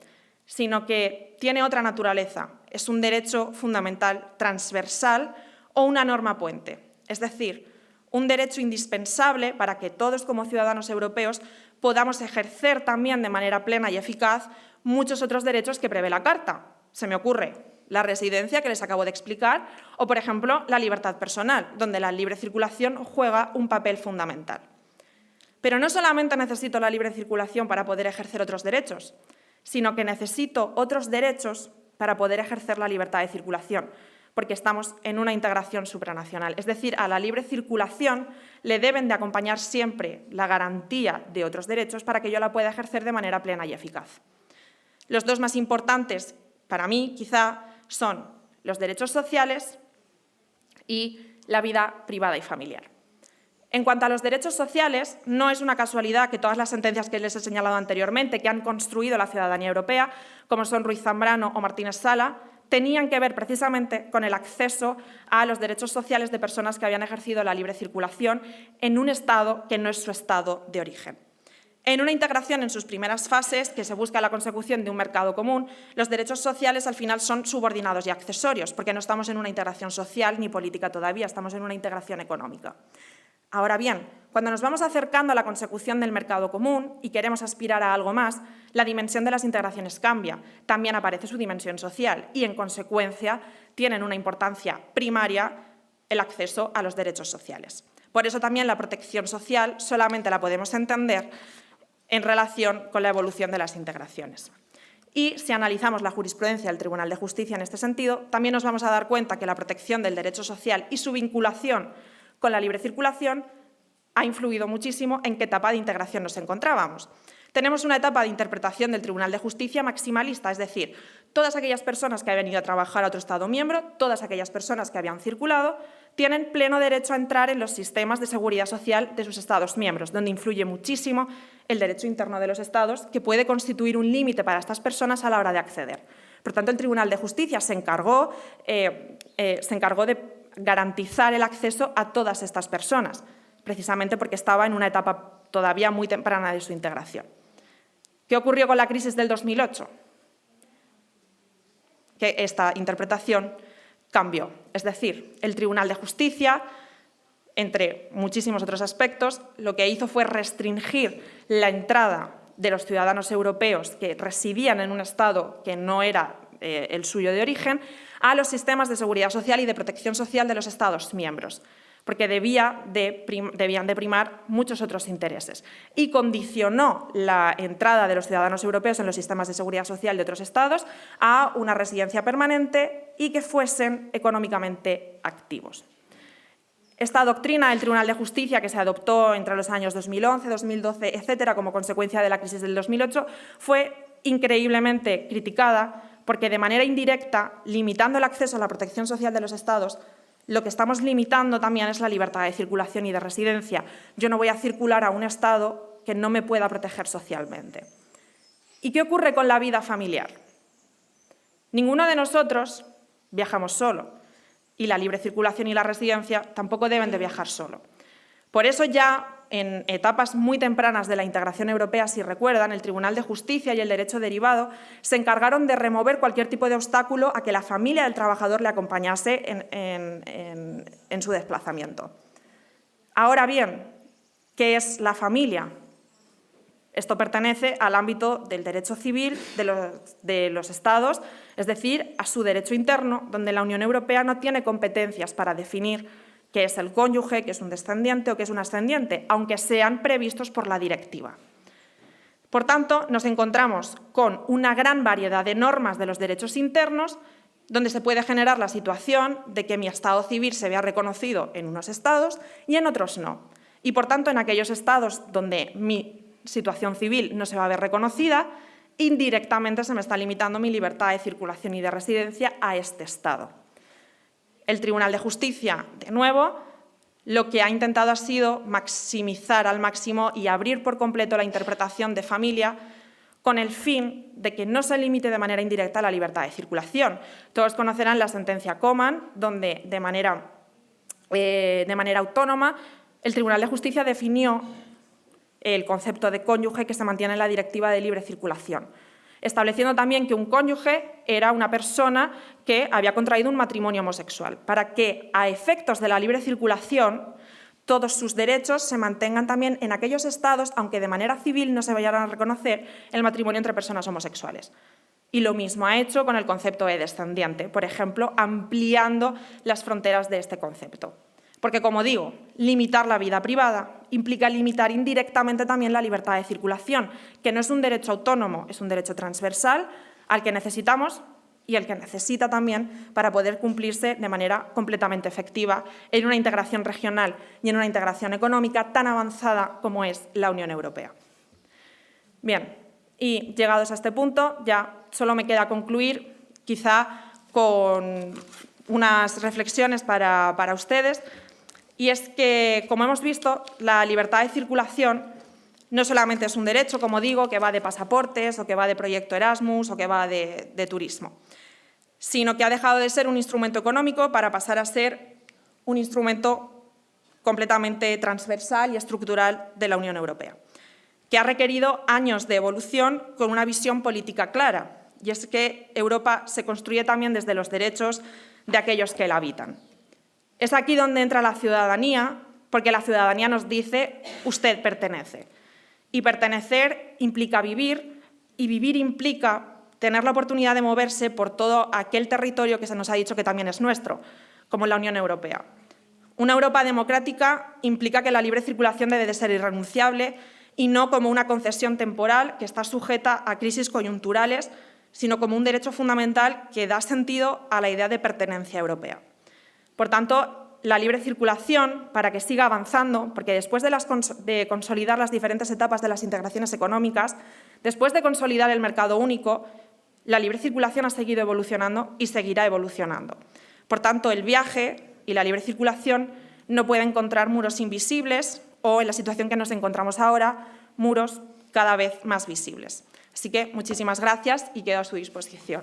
sino que tiene otra naturaleza. Es un derecho fundamental transversal o una norma puente, es decir, un derecho indispensable para que todos como ciudadanos europeos podamos ejercer también de manera plena y eficaz muchos otros derechos que prevé la Carta. Se me ocurre la residencia que les acabo de explicar o, por ejemplo, la libertad personal, donde la libre circulación juega un papel fundamental. Pero no solamente necesito la libre circulación para poder ejercer otros derechos, sino que necesito otros derechos para poder ejercer la libertad de circulación, porque estamos en una integración supranacional. Es decir, a la libre circulación le deben de acompañar siempre la garantía de otros derechos para que yo la pueda ejercer de manera plena y eficaz. Los dos más importantes, para mí, quizá, son los derechos sociales y la vida privada y familiar. En cuanto a los derechos sociales, no es una casualidad que todas las sentencias que les he señalado anteriormente, que han construido la ciudadanía europea, como son Ruiz Zambrano o Martínez Sala, tenían que ver precisamente con el acceso a los derechos sociales de personas que habían ejercido la libre circulación en un Estado que no es su Estado de origen. En una integración en sus primeras fases, que se busca la consecución de un mercado común, los derechos sociales al final son subordinados y accesorios, porque no estamos en una integración social ni política todavía, estamos en una integración económica. Ahora bien, cuando nos vamos acercando a la consecución del mercado común y queremos aspirar a algo más, la dimensión de las integraciones cambia, también aparece su dimensión social y, en consecuencia, tienen una importancia primaria el acceso a los derechos sociales. Por eso también la protección social solamente la podemos entender en relación con la evolución de las integraciones. Y si analizamos la jurisprudencia del Tribunal de Justicia en este sentido, también nos vamos a dar cuenta que la protección del derecho social y su vinculación con la libre circulación ha influido muchísimo en qué etapa de integración nos encontrábamos. Tenemos una etapa de interpretación del Tribunal de Justicia maximalista, es decir, todas aquellas personas que habían ido a trabajar a otro Estado miembro, todas aquellas personas que habían circulado, tienen pleno derecho a entrar en los sistemas de seguridad social de sus Estados miembros, donde influye muchísimo el derecho interno de los Estados, que puede constituir un límite para estas personas a la hora de acceder. Por tanto, el Tribunal de Justicia se encargó de garantizar el acceso a todas estas personas, precisamente porque estaba en una etapa todavía muy temprana de su integración. ¿Qué ocurrió con la crisis del 2008? Que esta interpretación cambió. Es decir, el Tribunal de Justicia, entre muchísimos otros aspectos, lo que hizo fue restringir la entrada de los ciudadanos europeos que residían en un Estado que no era el suyo de origen a los sistemas de seguridad social y de protección social de los Estados miembros, porque debían de primar muchos otros intereses. Y condicionó la entrada de los ciudadanos europeos en los sistemas de seguridad social de otros Estados a una residencia permanente y que fuesen económicamente activos. Esta doctrina del Tribunal de Justicia, que se adoptó entre los años 2011, 2012, etcétera, como consecuencia de la crisis del 2008, fue increíblemente criticada porque de manera indirecta, limitando el acceso a la protección social de los Estados, lo que estamos limitando también es la libertad de circulación y de residencia. Yo no voy a circular a un Estado que no me pueda proteger socialmente. ¿Y qué ocurre con la vida familiar? Ninguno de nosotros viajamos solo y la libre circulación y la residencia tampoco deben de viajar solo. Por eso ya en etapas muy tempranas de la integración europea, si recuerdan, el Tribunal de Justicia y el derecho derivado se encargaron de remover cualquier tipo de obstáculo a que la familia del trabajador le acompañase en su desplazamiento. Ahora bien, ¿qué es la familia? Esto pertenece al ámbito del derecho civil de los Estados, es decir, a su derecho interno, donde la Unión Europea no tiene competencias para definir qué es el cónyuge, qué es un descendiente o qué es un ascendiente, aunque sean previstos por la directiva. Por tanto, nos encontramos con una gran variedad de normas de los derechos internos donde se puede generar la situación de que mi estado civil se vea reconocido en unos estados y en otros no. Y, por tanto, en aquellos estados donde mi situación civil no se va a ver reconocida, indirectamente se me está limitando mi libertad de circulación y de residencia a este estado. El Tribunal de Justicia, de nuevo, lo que ha intentado ha sido maximizar al máximo y abrir por completo la interpretación de familia con el fin de que no se limite de manera indirecta la libertad de circulación. Todos conocerán la sentencia Coman, donde de manera autónoma el Tribunal de Justicia definió el concepto de cónyuge que se mantiene en la Directiva de Libre Circulación, estableciendo también que un cónyuge era una persona que había contraído un matrimonio homosexual, para que, a efectos de la libre circulación, todos sus derechos se mantengan también en aquellos estados, aunque de manera civil no se vayan a reconocer el matrimonio entre personas homosexuales. Y lo mismo ha hecho con el concepto de descendiente, por ejemplo, ampliando las fronteras de este concepto. Porque, como digo, limitar la vida privada implica limitar indirectamente también la libertad de circulación, que no es un derecho autónomo, es un derecho transversal al que necesitamos y el que necesita también para poder cumplirse de manera completamente efectiva en una integración regional y en una integración económica tan avanzada como es la Unión Europea. Bien, y llegados a este punto, ya solo me queda concluir quizá con unas reflexiones para ustedes, y es que, como hemos visto, la libertad de circulación no solamente es un derecho, como digo, que va de pasaportes o que va de proyecto Erasmus o que va de turismo, sino que ha dejado de ser un instrumento económico para pasar a ser un instrumento completamente transversal y estructural de la Unión Europea, que ha requerido años de evolución con una visión política clara, y es que Europa se construye también desde los derechos de aquellos que la habitan. Es aquí donde entra la ciudadanía, porque la ciudadanía nos dice usted pertenece. Y pertenecer implica vivir, y vivir implica tener la oportunidad de moverse por todo aquel territorio que se nos ha dicho que también es nuestro, como la Unión Europea. Una Europa democrática implica que la libre circulación debe de ser irrenunciable y no como una concesión temporal que está sujeta a crisis coyunturales, sino como un derecho fundamental que da sentido a la idea de pertenencia europea. Por tanto, la libre circulación, para que siga avanzando, porque después de consolidar las diferentes etapas de las integraciones económicas, después de consolidar el mercado único, la libre circulación ha seguido evolucionando y seguirá evolucionando. Por tanto, el viaje y la libre circulación no pueden encontrar muros invisibles o, en la situación que nos encontramos ahora, muros cada vez más visibles. Así que muchísimas gracias y quedo a su disposición.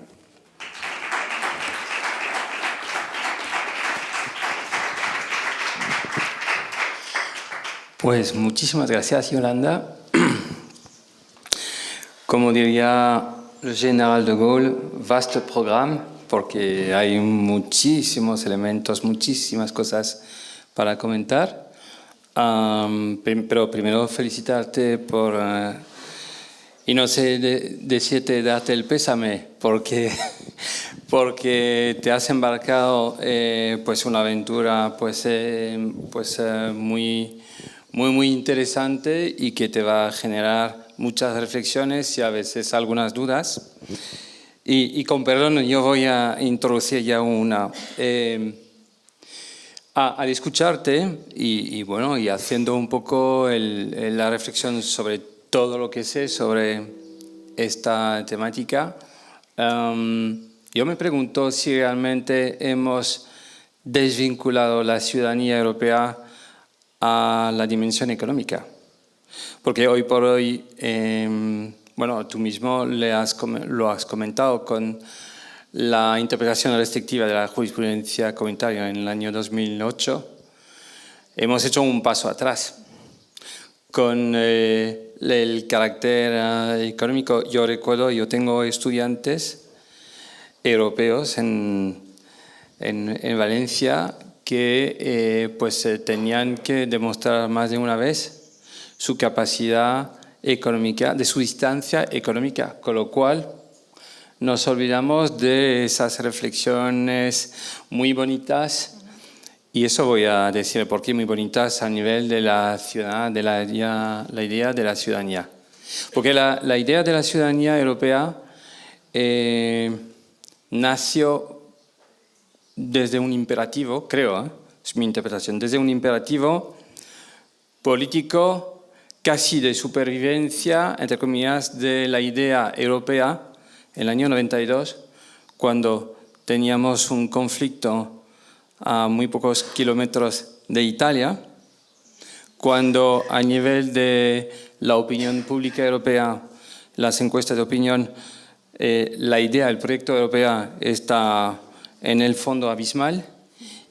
Pues muchísimas gracias, Yolanda. Como diría el general de Gaulle, vaste programa, porque hay muchísimos elementos, muchísimas cosas para comentar. Pero primero felicitarte por... y no sé decirte, darte el pésame, porque te has embarcado pues una aventura muy interesante y que te va a generar muchas reflexiones y a veces algunas dudas. Y con perdón, yo voy a introducir ya una. Al escucharte y haciendo un poco la reflexión sobre todo lo que sé sobre esta temática, yo me pregunto si realmente hemos desvinculado la ciudadanía europea a la dimensión económica. Porque hoy por hoy, tú mismo lo has comentado con la interpretación restrictiva de la jurisprudencia comunitaria en el año 2008, hemos hecho un paso atrás. Con el carácter económico, yo tengo estudiantes europeos en Valencia que tenían que demostrar más de una vez su capacidad económica, de su distancia económica, con lo cual nos olvidamos de esas reflexiones muy bonitas Y eso voy a decir porque muy bonitas a nivel de la ciudad, de la idea de la ciudadanía. Porque la idea de la ciudadanía europea nació desde un imperativo, creo, es mi interpretación, desde un imperativo político casi de supervivencia, entre comillas, de la idea europea en el año 92, cuando teníamos un conflicto a muy pocos kilómetros de Italia, cuando a nivel de la opinión pública europea, las encuestas de opinión, la idea, el proyecto europeo está en el fondo abismal,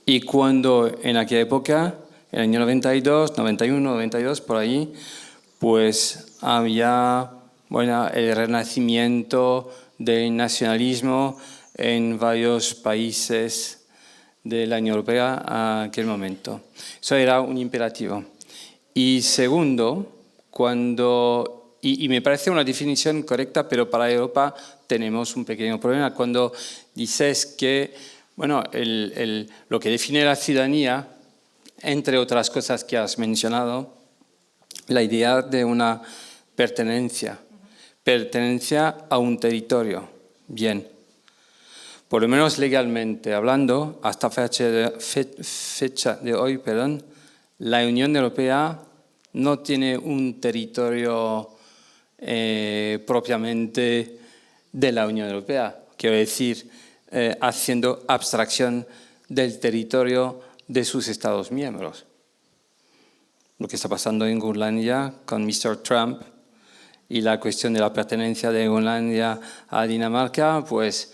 y cuando en aquella época, en el año 92, 91, 92, por ahí, pues había el renacimiento del nacionalismo en varios países de la Unión Europea a aquel momento. Eso era un imperativo. Y segundo, y me parece una definición correcta, pero para Europa tenemos un pequeño problema. Cuando dices que lo que define la ciudadanía, entre otras cosas que has mencionado, la idea de una pertenencia a un territorio. Bien. Por lo menos legalmente hablando, hasta fecha de hoy, la Unión Europea no tiene un territorio propiamente de la Unión Europea. Quiero decir, haciendo abstracción del territorio de sus Estados miembros. Lo que está pasando en Groenlandia con Mr. Trump y la cuestión de la pertenencia de Groenlandia a Dinamarca, pues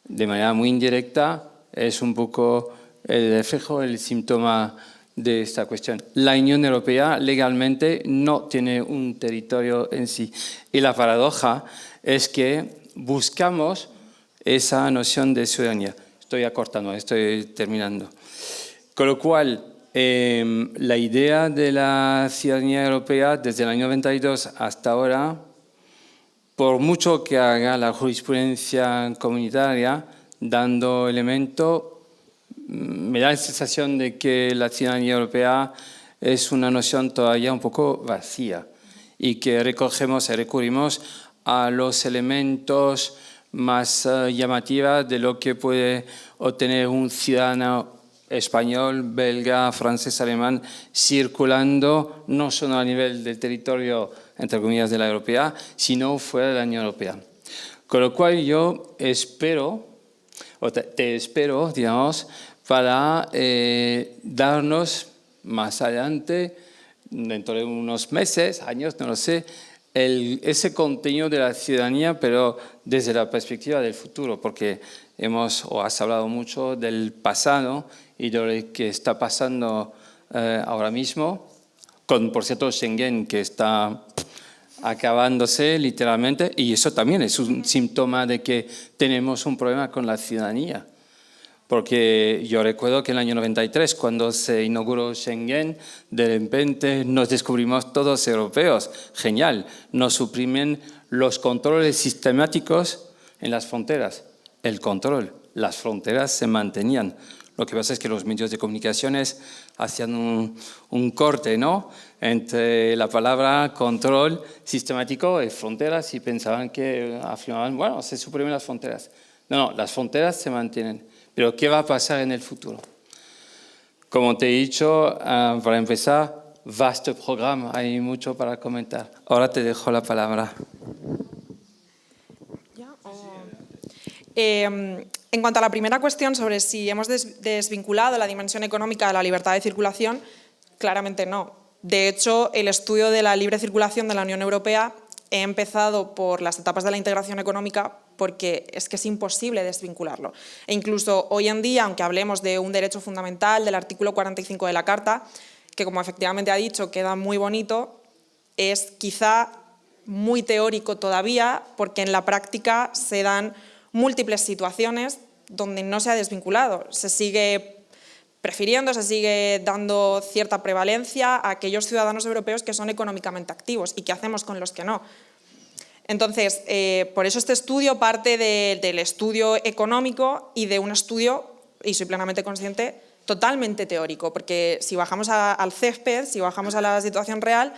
de manera muy indirecta es un poco el reflejo, el síntoma de esta cuestión. La Unión Europea legalmente no tiene un territorio en sí. Y la paradoja es que buscamos esa noción de ciudadanía. Estoy acortando, estoy terminando. Con lo cual, la idea de la ciudadanía europea desde el año 92 hasta ahora, por mucho que haga la jurisprudencia comunitaria, dando elemento, me da la sensación de que la ciudadanía europea es una noción todavía un poco vacía y que recurrimos a los elementos más llamativos de lo que puede obtener un ciudadano español, belga, francés, alemán, circulando no solo a nivel del territorio, entre comillas, de la europea, sino fuera de la Unión Europea. Con lo cual yo espero, o te espero, digamos, para darnos más adelante, dentro de unos meses, años, no lo sé, ese contenido de la ciudadanía, pero desde la perspectiva del futuro, porque has hablado mucho del pasado y de lo que está pasando ahora mismo, con, por cierto, Schengen, que está acabándose literalmente, y eso también es un síntoma de que tenemos un problema con la ciudadanía. Porque yo recuerdo que en el año 93, cuando se inauguró Schengen, de repente nos descubrimos todos europeos. Genial, nos suprimen los controles sistemáticos en las fronteras. El control, las fronteras se mantenían. Lo que pasa es que los medios de comunicaciones hacían un corte, ¿no?, entre la palabra control sistemático y fronteras, y pensaban que afirmaban, bueno, se suprimen las fronteras. No, las fronteras se mantienen. Pero ¿qué va a pasar en el futuro? Como te he dicho, para empezar, vasto programa, hay mucho para comentar. Ahora te dejo la palabra. En cuanto a la primera cuestión sobre si hemos desvinculado la dimensión económica de la libertad de circulación, claramente no. De hecho, el estudio de la libre circulación de la Unión Europea he empezado por las etapas de la integración económica porque es que es imposible desvincularlo. E incluso hoy en día, aunque hablemos de un derecho fundamental, del artículo 45 de la Carta, que como efectivamente ha dicho queda muy bonito, es quizá muy teórico todavía porque en la práctica se dan múltiples situaciones donde no se ha desvinculado. Se sigue prefiriendo, se sigue dando cierta prevalencia a aquellos ciudadanos europeos que son económicamente activos. ¿Y qué hacemos con los que no? Entonces, por eso este estudio parte del estudio económico y de un estudio, y soy plenamente consciente, totalmente teórico, porque si bajamos al césped, si bajamos a la situación real,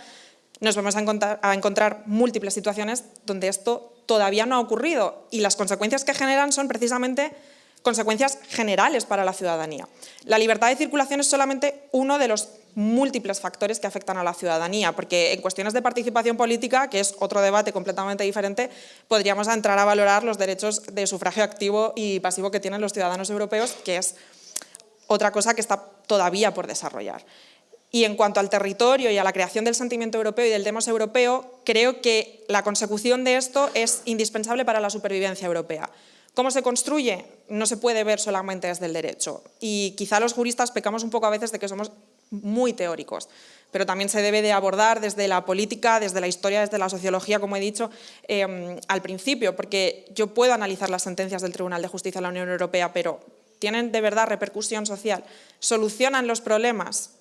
nos vamos a encontrar múltiples situaciones donde esto todavía no ha ocurrido y las consecuencias que generan son precisamente consecuencias generales para la ciudadanía. La libertad de circulación es solamente uno de los múltiples factores que afectan a la ciudadanía, porque en cuestiones de participación política, que es otro debate completamente diferente, podríamos entrar a valorar los derechos de sufragio activo y pasivo que tienen los ciudadanos europeos, que es otra cosa que está todavía por desarrollar. Y en cuanto al territorio y a la creación del sentimiento europeo y del demos europeo, creo que la consecución de esto es indispensable para la supervivencia europea. ¿Cómo se construye? No se puede ver solamente desde el derecho. Y quizá los juristas pecamos un poco a veces de que somos muy teóricos, pero también se debe de abordar desde la política, desde la historia, desde la sociología, como he dicho al principio, porque yo puedo analizar las sentencias del Tribunal de Justicia de la Unión Europea, pero ¿tienen de verdad repercusión social? ¿Solucionan los problemas?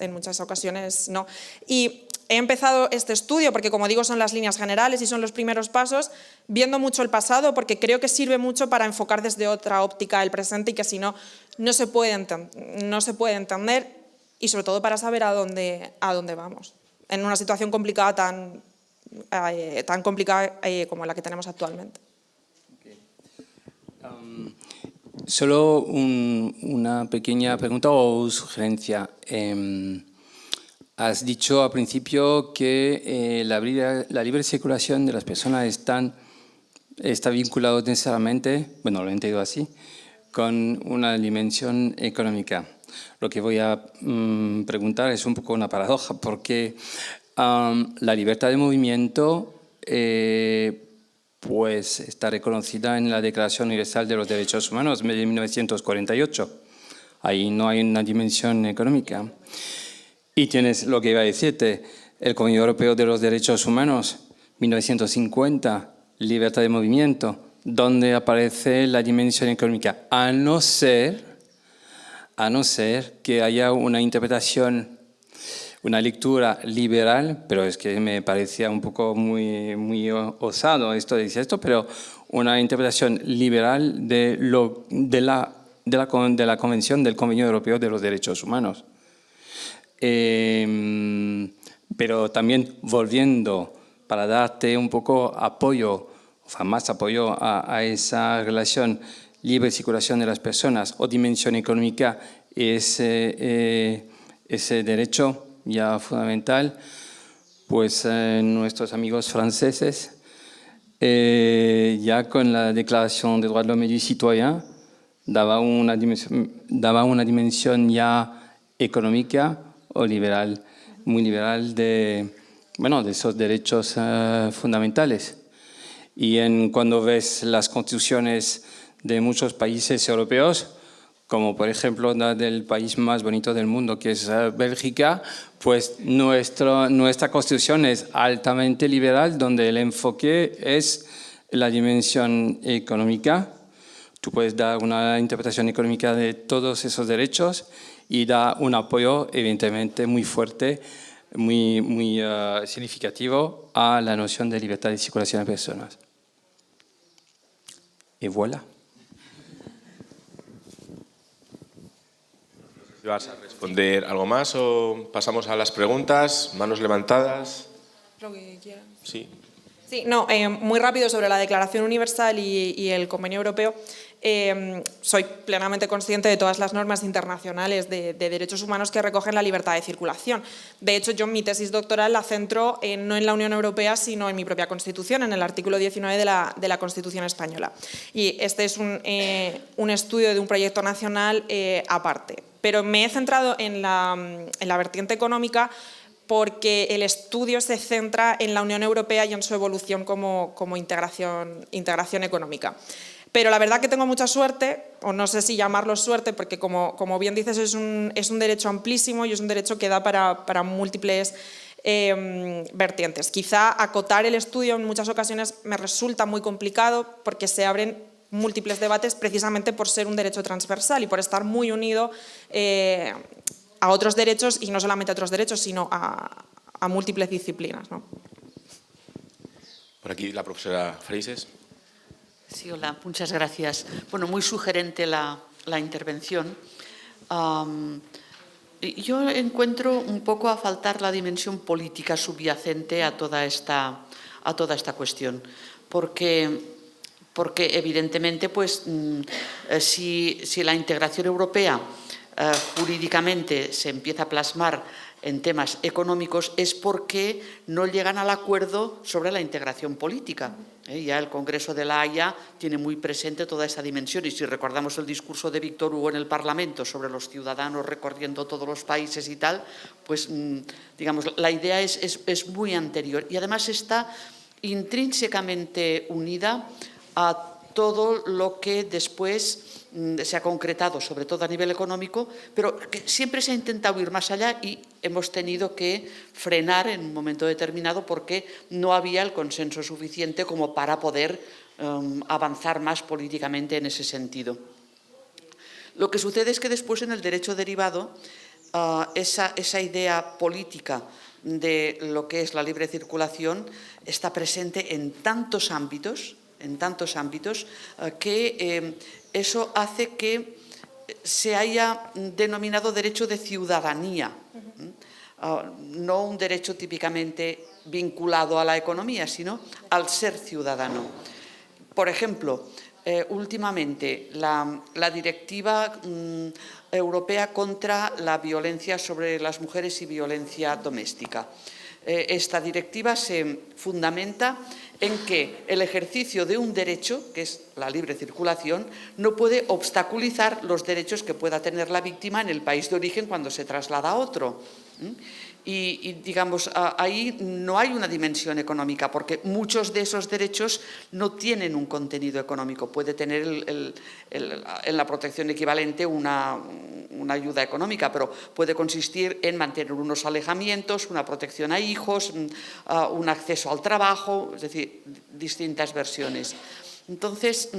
En muchas ocasiones no. Y he empezado este estudio porque, como digo, son las líneas generales y son los primeros pasos, viendo mucho el pasado porque creo que sirve mucho para enfocar desde otra óptica el presente y que si no, no se puede entender y sobre todo para saber a dónde vamos en una situación complicada tan complicada como la que tenemos actualmente. Solo una pequeña pregunta o sugerencia. Has dicho al principio que la libre circulación de las personas está vinculado necesariamente, bueno, lo he entendido así, con una dimensión económica. Lo que voy a preguntar es un poco una paradoja, porque la libertad de movimiento pues está reconocida en la Declaración Universal de los Derechos Humanos de 1948. Ahí no hay una dimensión económica. Y tienes lo que iba a decirte, el Convenio Europeo de los Derechos Humanos, 1950, libertad de movimiento, donde aparece la dimensión económica, a no ser que haya una interpretación, una lectura liberal, pero es que me parecía un poco muy osado esto de decir esto, pero una interpretación liberal de la Convención del Convenio Europeo de los Derechos Humanos. Pero también volviendo para darte un poco apoyo, o sea, más apoyo a esa relación libre circulación de las personas o dimensión económica, ese derecho ya fundamental, pues nuestros amigos franceses, ya con la Declaración des droits de l'homme et du citoyen, daba una dimensión ya económica o liberal, muy liberal de esos derechos fundamentales. Y cuando ves las constituciones de muchos países europeos, como por ejemplo la del país más bonito del mundo, que es Bélgica, pues nuestra constitución es altamente liberal, donde el enfoque es la dimensión económica. Tú puedes dar una interpretación económica de todos esos derechos y da un apoyo evidentemente muy fuerte, muy significativo a la noción de libertad de circulación de personas. Y voilà. ¿Vas a responder algo más o pasamos a las preguntas? Manos levantadas. Lo que quieran. Sí. Sí, no, muy rápido sobre la Declaración Universal y el Convenio Europeo. Soy plenamente consciente de todas las normas internacionales de derechos humanos que recogen la libertad de circulación. De hecho, yo mi tesis doctoral la centro no en la Unión Europea, sino en mi propia Constitución, en el artículo 19 de la Constitución española. Y este es un estudio de un proyecto nacional aparte. Pero me he centrado en la vertiente económica porque el estudio se centra en la Unión Europea y en su evolución como integración económica. Pero la verdad que tengo mucha suerte, o no sé si llamarlo suerte, porque como bien dices es un derecho amplísimo y es un derecho que da para múltiples vertientes. Quizá acotar el estudio en muchas ocasiones me resulta muy complicado porque se abren múltiples debates precisamente por ser un derecho transversal y por estar muy unido a otros derechos y no solamente a otros derechos, sino a múltiples disciplinas, ¿no? Por aquí la profesora Freises. Sí, hola, muchas gracias. Bueno, muy sugerente la intervención, Yo encuentro un poco a faltar la dimensión política subyacente a toda esta cuestión, porque evidentemente pues, si la integración europea jurídicamente se empieza a plasmar en temas económicos es porque no llegan al acuerdo sobre la integración política. Ya el Congreso de la Haya tiene muy presente toda esa dimensión y si recordamos el discurso de Víctor Hugo en el Parlamento sobre los ciudadanos recorriendo todos los países y tal, pues digamos, la idea es muy anterior y además está intrínsecamente unida a todo lo que después se ha concretado, sobre todo a nivel económico, pero que siempre se ha intentado ir más allá y hemos tenido que frenar en un momento determinado porque no había el consenso suficiente como para poder avanzar más políticamente en ese sentido. Lo que sucede es que después en el derecho derivado esa idea política de lo que es la libre circulación está presente en tantos ámbitos que eso hace que se haya denominado derecho de ciudadanía, no un derecho típicamente vinculado a la economía, sino al ser ciudadano. Por ejemplo, últimamente la directiva europea contra la violencia sobre las mujeres y violencia doméstica. Esta directiva se fundamenta en que el ejercicio de un derecho, que es la libre circulación, no puede obstaculizar los derechos que pueda tener la víctima en el país de origen cuando se traslada a otro. Y digamos, ahí no hay una dimensión económica, porque muchos de esos derechos no tienen un contenido económico. Puede tener en la protección equivalente una ayuda económica, pero puede consistir en mantener unos alejamientos, una protección a hijos, un acceso al trabajo, es decir, distintas versiones. Entonces,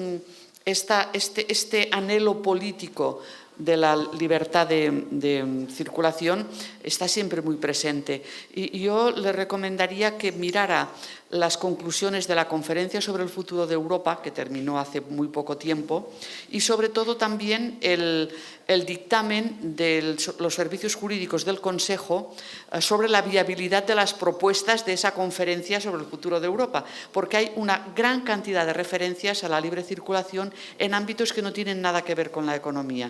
este anhelo político de la libertad de circulación está siempre muy presente. Y yo le recomendaría que mirara las conclusiones de la Conferencia sobre el Futuro de Europa, que terminó hace muy poco tiempo, y sobre todo también el dictamen de los servicios jurídicos del Consejo sobre la viabilidad de las propuestas de esa Conferencia sobre el Futuro de Europa, porque hay una gran cantidad de referencias a la libre circulación en ámbitos que no tienen nada que ver con la economía.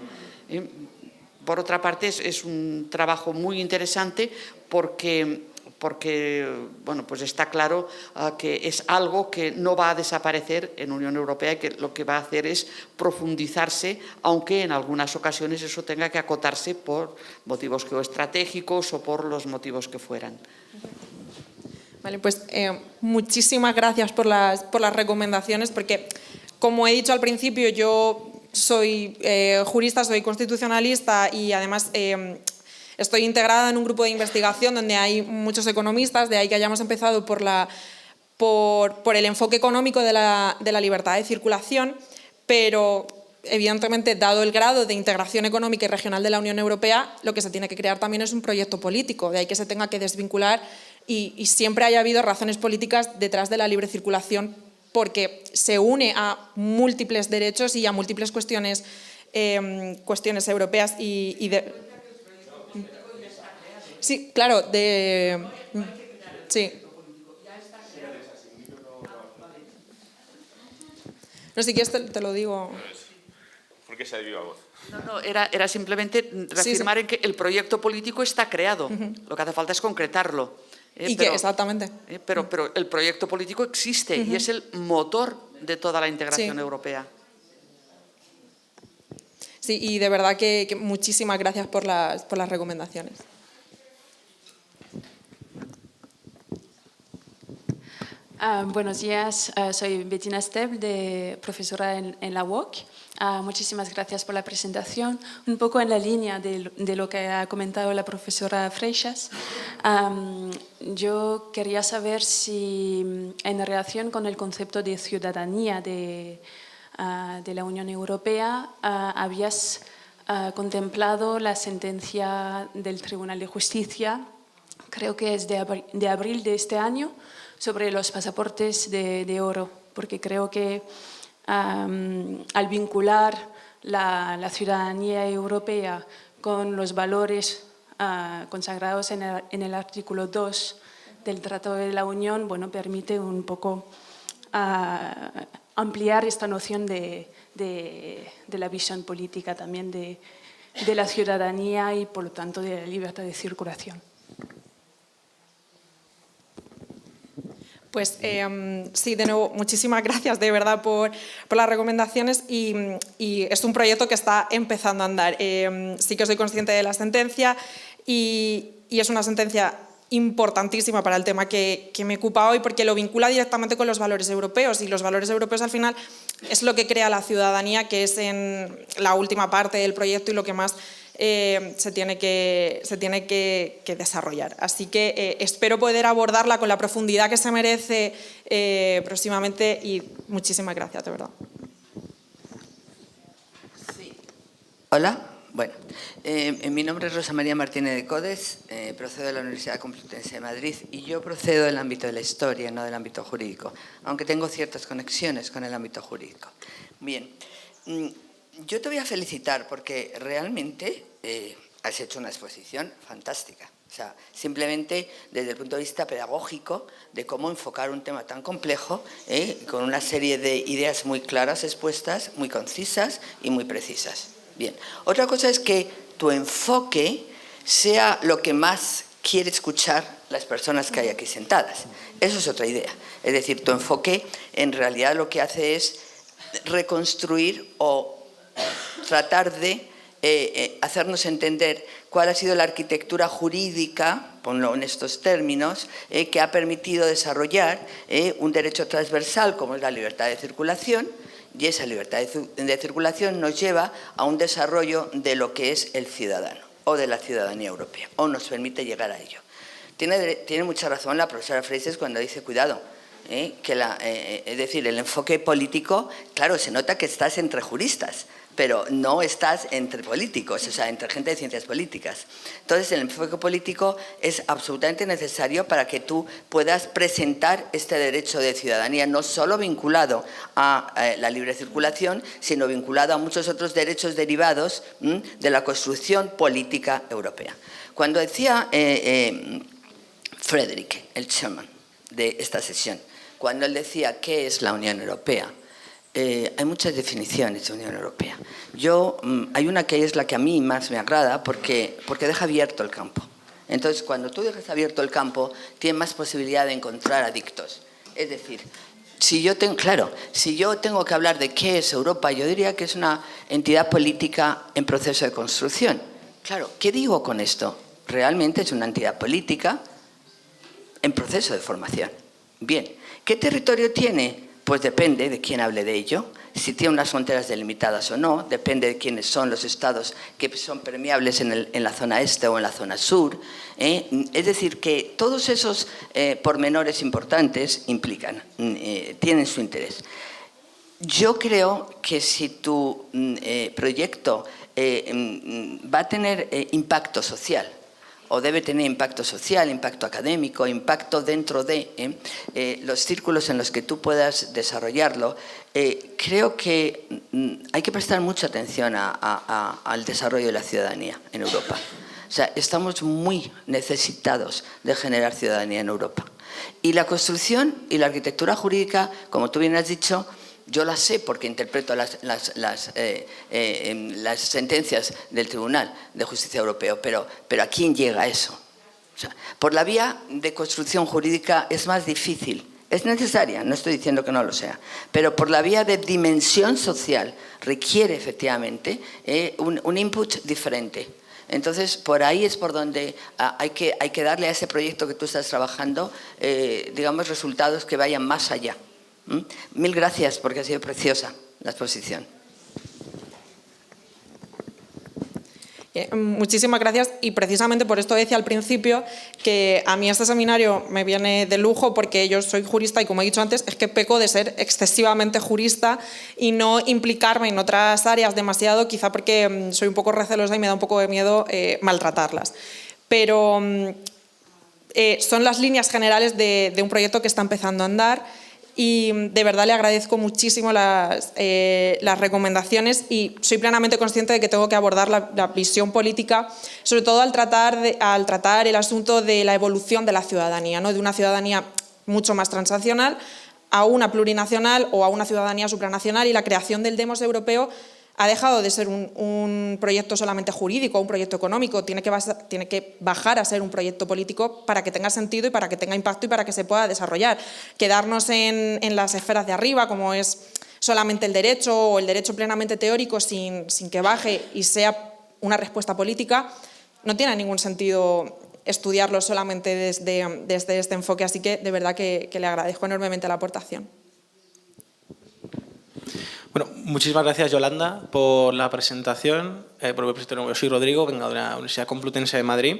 Por otra parte, es un trabajo muy interesante porque bueno, pues está claro que es algo que no va a desaparecer en Unión Europea y que lo que va a hacer es profundizarse, aunque en algunas ocasiones eso tenga que acotarse por motivos geoestratégicos o por los motivos que fueran. Vale, pues muchísimas gracias por las recomendaciones, porque como he dicho al principio, yo soy jurista, soy constitucionalista y además estoy integrada en un grupo de investigación donde hay muchos economistas, de ahí que hayamos empezado por el enfoque económico de la libertad de circulación, pero evidentemente, dado el grado de integración económica y regional de la Unión Europea, lo que se tiene que crear también es un proyecto político, de ahí que se tenga que desvincular y siempre haya habido razones políticas detrás de la libre circulación porque se une a múltiples derechos y a múltiples cuestiones europeas y de... Sí, claro, sí. No, si quieres te lo digo. ¿Por qué se ha viva voz? No, era simplemente reafirmar en que el proyecto político está creado. Lo que hace falta es concretarlo. Exactamente. Pero el proyecto político existe y es el motor de toda la integración europea. Sí, y de verdad que muchísimas gracias por las recomendaciones. Buenos días, soy Bettina Steb, profesora en la UOC. Muchísimas gracias por la presentación. Un poco en la línea de lo que ha comentado la profesora Freixas, yo quería saber si en relación con el concepto de ciudadanía de la Unión Europea habías contemplado la sentencia del Tribunal de Justicia, creo que es de abril de este año, sobre los pasaportes de oro, porque creo que al vincular la ciudadanía europea con los valores consagrados en el artículo 2 del Tratado de la Unión, bueno, permite un poco ampliar esta noción de la visión política también de la ciudadanía y, por lo tanto, de la libertad de circulación. Pues sí, de nuevo, muchísimas gracias de verdad por las recomendaciones y es un proyecto que está empezando a andar. Sí que soy consciente de la sentencia y es una sentencia importantísima para el tema que me ocupa hoy, porque lo vincula directamente con los valores europeos, y los valores europeos al final es lo que crea la ciudadanía, que es en la última parte del proyecto y lo que más se tiene que desarrollar. Así que espero poder abordarla con la profundidad que se merece próximamente, y muchísimas gracias, de verdad. Sí. Hola. Bueno, mi nombre es Rosa María Martínez de Codes, procedo de la Universidad Complutense de Madrid y yo procedo del ámbito de la historia, no del ámbito jurídico, aunque tengo ciertas conexiones con el ámbito jurídico. Bien, yo te voy a felicitar porque realmente has hecho una exposición fantástica. O sea, simplemente desde el punto de vista pedagógico de cómo enfocar un tema tan complejo, con una serie de ideas muy claras expuestas, muy concisas y muy precisas. Bien, otra cosa es que tu enfoque sea lo que más quiere escuchar las personas que hay aquí sentadas. Eso es otra idea. Es decir, tu enfoque en realidad lo que hace es reconstruir o tratar de hacernos entender cuál ha sido la arquitectura jurídica, ponlo en estos términos, que ha permitido desarrollar un derecho transversal como es la libertad de circulación, y esa libertad de circulación nos lleva a un desarrollo de lo que es el ciudadano o de la ciudadanía europea, o nos permite llegar a ello. Tiene mucha razón la profesora Freixes cuando dice, cuidado, es decir, el enfoque político, claro, se nota que estás entre juristas, pero no estás entre políticos, o sea, entre gente de ciencias políticas. Entonces, el enfoque político es absolutamente necesario para que tú puedas presentar este derecho de ciudadanía, no solo vinculado a la libre circulación, sino vinculado a muchos otros derechos derivados de la construcción política europea. Cuando decía Frederick, el chairman de esta sesión, cuando él decía ¿qué es la Unión Europea? Hay muchas definiciones de Unión Europea. Hay una que es la que a mí más me agrada porque deja abierto el campo. Entonces, cuando tú dejas abierto el campo, tienes más posibilidad de encontrar adictos. Es decir, si yo tengo que hablar de qué es Europa, yo diría que es una entidad política en proceso de construcción. Claro, ¿qué digo con esto? Realmente es una entidad política en proceso de formación. Bien, ¿qué territorio tiene? Pues depende de quién hable de ello, si tiene unas fronteras delimitadas o no, depende de quiénes son los estados que son permeables en la zona este o en la zona sur. Es decir, que todos esos pormenores importantes implican, tienen su interés. Yo creo que si tu proyecto va a tener impacto social, o debe tener impacto social, impacto académico, impacto dentro de los círculos en los que tú puedas desarrollarlo, creo que hay que prestar mucha atención al desarrollo de la ciudadanía en Europa. O sea, estamos muy necesitados de generar ciudadanía en Europa. Y la construcción y la arquitectura jurídica, como tú bien has dicho, yo las sé porque interpreto las sentencias del Tribunal de Justicia Europeo, pero ¿a quién llega eso? O sea, por la vía de construcción jurídica es más difícil. Es necesaria, no estoy diciendo que no lo sea, pero por la vía de dimensión social requiere efectivamente un input diferente. Entonces, por ahí es por donde hay que darle a ese proyecto que tú estás trabajando, digamos, resultados que vayan más allá. Mil gracias porque ha sido preciosa la exposición. Muchísimas gracias, y precisamente por esto decía al principio que a mí este seminario me viene de lujo porque yo soy jurista y, como he dicho antes, es que peco de ser excesivamente jurista y no implicarme en otras áreas demasiado, quizá porque soy un poco recelosa y me da un poco de miedo maltratarlas. Pero son las líneas generales de un proyecto que está empezando a andar y de verdad le agradezco muchísimo las recomendaciones y soy plenamente consciente de que tengo que abordar la visión política, sobre todo al tratar el asunto de la evolución de la ciudadanía, ¿no? De una ciudadanía mucho más transnacional a una plurinacional o a una ciudadanía supranacional, y la creación del Demos europeo ha dejado de ser un proyecto solamente jurídico, un proyecto económico, tiene que bajar a ser un proyecto político para que tenga sentido y para que tenga impacto y para que se pueda desarrollar. Quedarnos en las esferas de arriba, como es solamente el derecho o el derecho plenamente teórico, sin que baje y sea una respuesta política, no tiene ningún sentido estudiarlo solamente desde este enfoque. Así que de verdad que le agradezco enormemente la aportación. Bueno, muchísimas gracias, Yolanda, por la presentación. Yo soy Rodrigo, vengo de la Universidad Complutense de Madrid.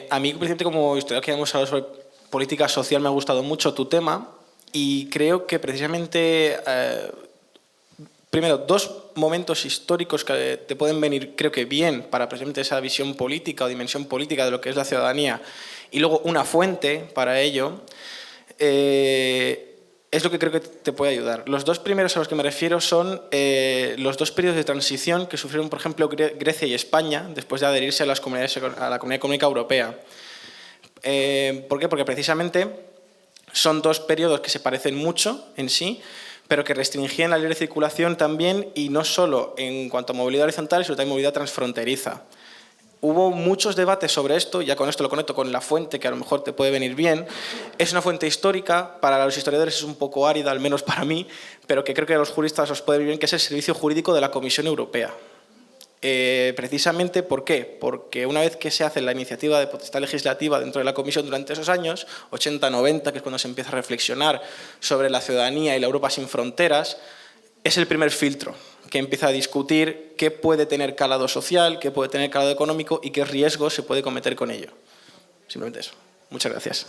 A mí, precisamente, como historiador que hemos hablado sobre política social, me ha gustado mucho tu tema y creo que precisamente, primero, dos momentos históricos que te pueden venir, creo que bien, para precisamente esa visión política o dimensión política de lo que es la ciudadanía, y luego una fuente para ello, es lo que creo que te puede ayudar. Los dos primeros a los que me refiero son los dos periodos de transición que sufrieron, por ejemplo, Grecia y España después de adherirse a la Comunidad Económica Europea. ¿Por qué? Porque precisamente son dos periodos que se parecen mucho en sí, pero que restringían la libre circulación también, y no solo en cuanto a movilidad horizontal, sino también movilidad transfronteriza. Hubo muchos debates sobre esto, ya con esto lo conecto con la fuente, que a lo mejor te puede venir bien. Es una fuente histórica, para los historiadores es un poco árida, al menos para mí, pero que creo que a los juristas os puede venir bien, que es el Servicio Jurídico de la Comisión Europea. Precisamente, ¿por qué? Porque una vez que se hace la iniciativa de potestad legislativa dentro de la Comisión durante esos años, 80-90, que es cuando se empieza a reflexionar sobre la ciudadanía y la Europa sin fronteras, es el primer filtro que empieza a discutir qué puede tener calado social, qué puede tener calado económico y qué riesgos se puede cometer con ello. Simplemente eso. Muchas gracias.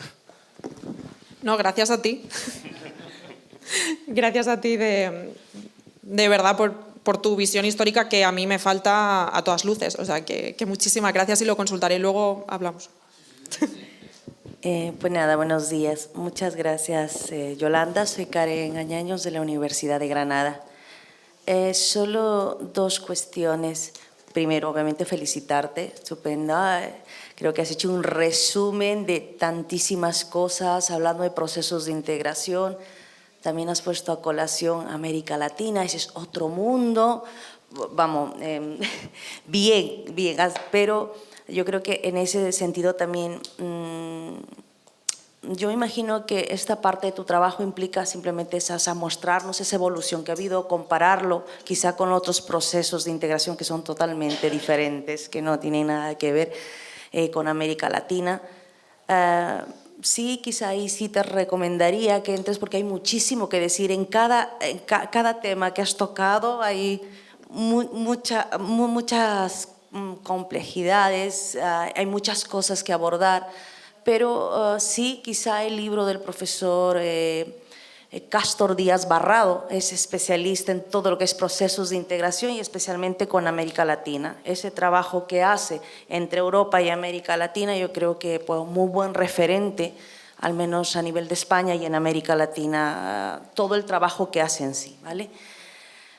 No, gracias a ti. Gracias a ti de verdad por tu visión histórica, que a mí me falta a todas luces. O sea, que muchísimas gracias y lo consultaré, luego hablamos. Pues nada, buenos días. Muchas gracias, Yolanda. Soy Karen Añaños de la Universidad de Granada. Solo dos cuestiones. Primero, obviamente, felicitarte, estupenda. Creo que has hecho un resumen de tantísimas cosas, hablando de procesos de integración. También has puesto a colación América Latina, ese es otro mundo. Vamos, bien, pero yo creo que en ese sentido también, yo me imagino que esta parte de tu trabajo implica simplemente mostrarnos esa evolución que ha habido, compararlo quizá con otros procesos de integración que son totalmente diferentes, que no tienen nada que ver con América Latina. Sí, quizá ahí sí te recomendaría que entres, porque hay muchísimo que decir. En cada tema que has tocado hay muchas complejidades, hay muchas cosas que abordar, pero sí, quizá el libro del profesor Castor Díaz Barrado es especialista en todo lo que es procesos de integración y especialmente con América Latina. Ese trabajo que hace entre Europa y América Latina, yo creo que pues, muy buen referente, al menos a nivel de España y en América Latina, todo el trabajo que hace en sí, ¿vale?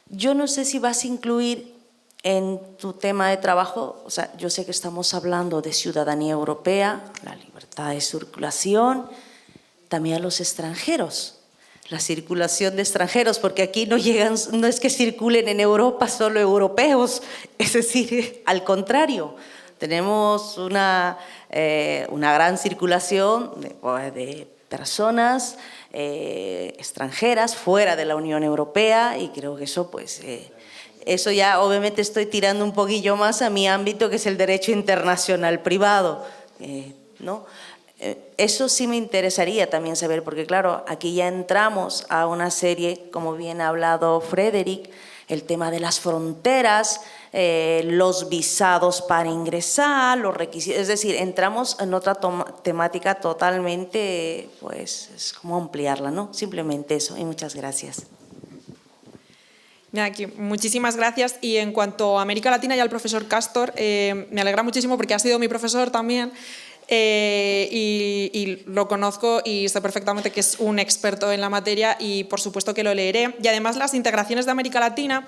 Yo no sé si vas a incluir en tu tema de trabajo, o sea, yo sé que estamos hablando de ciudadanía europea, la libertad de circulación, también a los extranjeros. La circulación de extranjeros, porque aquí no es que circulen en Europa solo europeos, es decir, al contrario, tenemos una gran circulación de personas extranjeras fuera de la Unión Europea, y creo que eso, pues, eso ya obviamente estoy tirando un poquillo más a mi ámbito, que es el derecho internacional privado, ¿no? Eso sí me interesaría también saber, porque claro, aquí ya entramos a una serie, como bien ha hablado Frederick, el tema de las fronteras, los visados para ingresar, los requisitos, es decir, entramos en otra temática totalmente, pues es como ampliarla, ¿no? Simplemente eso, y muchas gracias. Aquí, muchísimas gracias. Y en cuanto a América Latina y al profesor Castor, me alegra muchísimo porque ha sido mi profesor también. y lo conozco y sé perfectamente que es un experto en la materia y por supuesto que lo leeré. Y además las integraciones de América Latina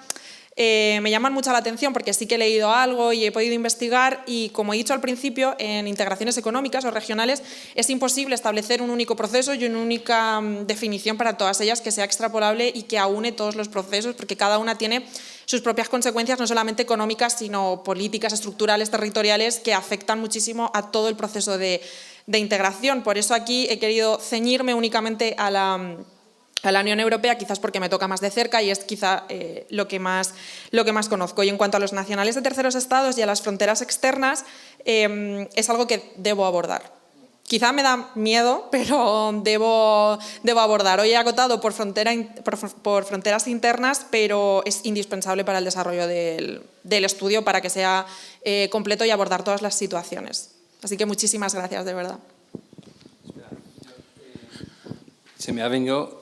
me llaman mucho la atención porque sí que he leído algo y he podido investigar y, como he dicho al principio, en integraciones económicas o regionales es imposible establecer un único proceso y una única definición para todas ellas que sea extrapolable y que aúne todos los procesos, porque cada una tiene sus propias consecuencias, no solamente económicas, sino políticas, estructurales, territoriales, que afectan muchísimo a todo el proceso de integración. Por eso aquí he querido ceñirme únicamente a la Unión Europea, quizás porque me toca más de cerca y es quizá lo que más conozco. Y en cuanto a los nacionales de terceros estados y a las fronteras externas, es algo que debo abordar. Quizá me da miedo, pero debo abordar. Hoy he acotado por fronteras internas, pero es indispensable para el desarrollo del estudio para que sea completo y abordar todas las situaciones. Así que muchísimas gracias, de verdad. Se me ha venido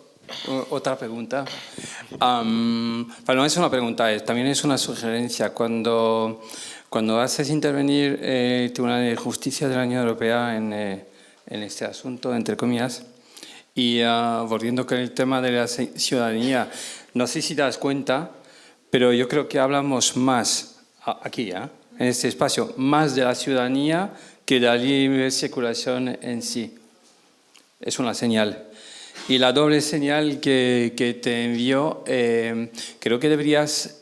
otra pregunta. No es una pregunta, también es una sugerencia. Cuando haces intervenir el Tribunal de Justicia de la Unión Europea en este asunto, entre comillas, y volviendo con el tema de la ciudadanía, no sé si te das cuenta, pero yo creo que hablamos más aquí, en este espacio, más de la ciudadanía que de la libre circulación en sí. Es una señal. Y la doble señal que te envío, creo que deberías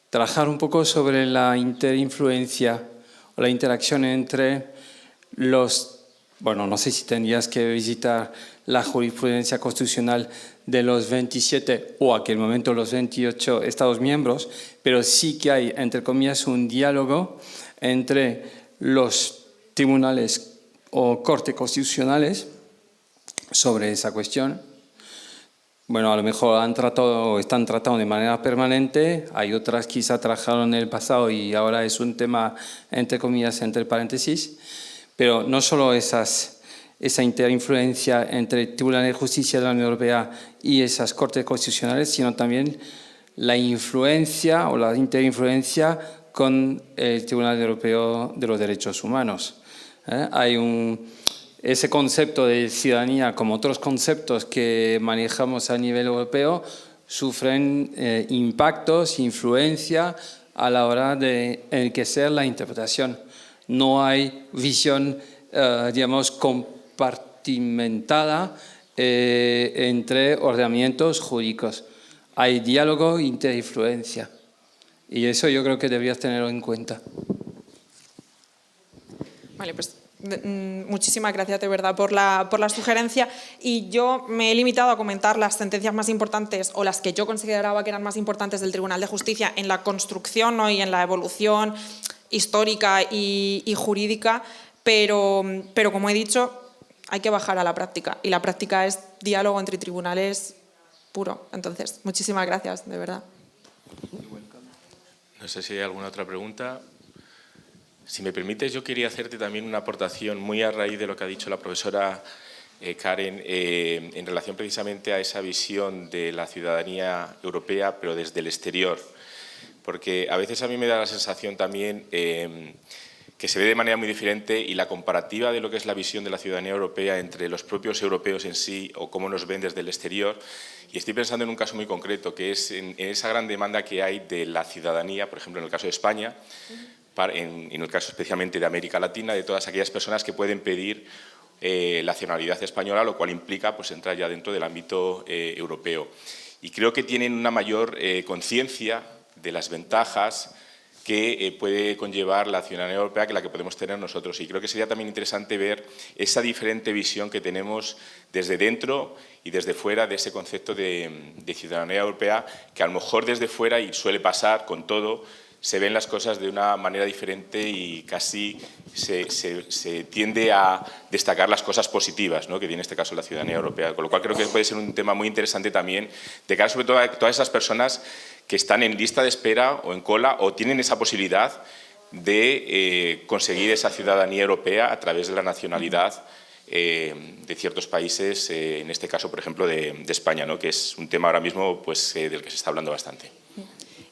trabajar un poco sobre la interinfluencia o la interacción entre no sé si tendrías que visitar la jurisprudencia constitucional de los 27 o aquel momento los 28 Estados miembros, pero sí que hay, entre comillas, un diálogo entre los tribunales o cortes constitucionales sobre esa cuestión. Bueno, a lo mejor están tratando de manera permanente, hay otras quizá trabajaron en el pasado y ahora es un tema, entre comillas, entre paréntesis, pero no solo esa interinfluencia entre el Tribunal de Justicia de la Unión Europea y esas cortes constitucionales, sino también la influencia o la interinfluencia con el Tribunal Europeo de los Derechos Humanos. Hay ese concepto de ciudadanía, como otros conceptos que manejamos a nivel europeo, sufren impactos, influencia a la hora de enriquecer la interpretación. No hay visión, digamos, compartimentada entre ordenamientos jurídicos. Hay diálogo e interinfluencia. Y eso yo creo que deberías tenerlo en cuenta. Vale, pues muchísimas gracias de verdad por la sugerencia, y yo me he limitado a comentar las sentencias más importantes o las que yo consideraba que eran más importantes del Tribunal de Justicia en la construcción, ¿no?, y en la evolución histórica y jurídica, pero como he dicho, hay que bajar a la práctica y la práctica es diálogo entre tribunales puro. Entonces, muchísimas gracias, de verdad. No sé si hay alguna otra pregunta. Si me permites, yo quería hacerte también una aportación muy a raíz de lo que ha dicho la profesora Karen en relación precisamente a esa visión de la ciudadanía europea, pero desde el exterior. Porque a veces a mí me da la sensación también que se ve de manera muy diferente y la comparativa de lo que es la visión de la ciudadanía europea entre los propios europeos en sí o cómo nos ven desde el exterior. Y estoy pensando en un caso muy concreto, que es en esa gran demanda que hay de la ciudadanía, por ejemplo, en el caso de España, en el caso especialmente de América Latina, de todas aquellas personas que pueden pedir la nacionalidad española, lo cual implica pues, entrar ya dentro del ámbito europeo. Y creo que tienen una mayor conciencia de las ventajas que puede conllevar la ciudadanía europea que la que podemos tener nosotros. Y creo que sería también interesante ver esa diferente visión que tenemos desde dentro y desde fuera de ese concepto de ciudadanía europea, que a lo mejor desde fuera, y suele pasar con todo, se ven las cosas de una manera diferente y casi se tiende a destacar las cosas positivas, ¿no?, que tiene en este caso la ciudadanía europea. Con lo cual creo que puede ser un tema muy interesante también de cara sobre todo a todas esas personas que están en lista de espera o en cola o tienen esa posibilidad de conseguir esa ciudadanía europea a través de la nacionalidad de ciertos países, en este caso, por ejemplo, de España, ¿no?, que es un tema ahora mismo pues, del que se está hablando bastante.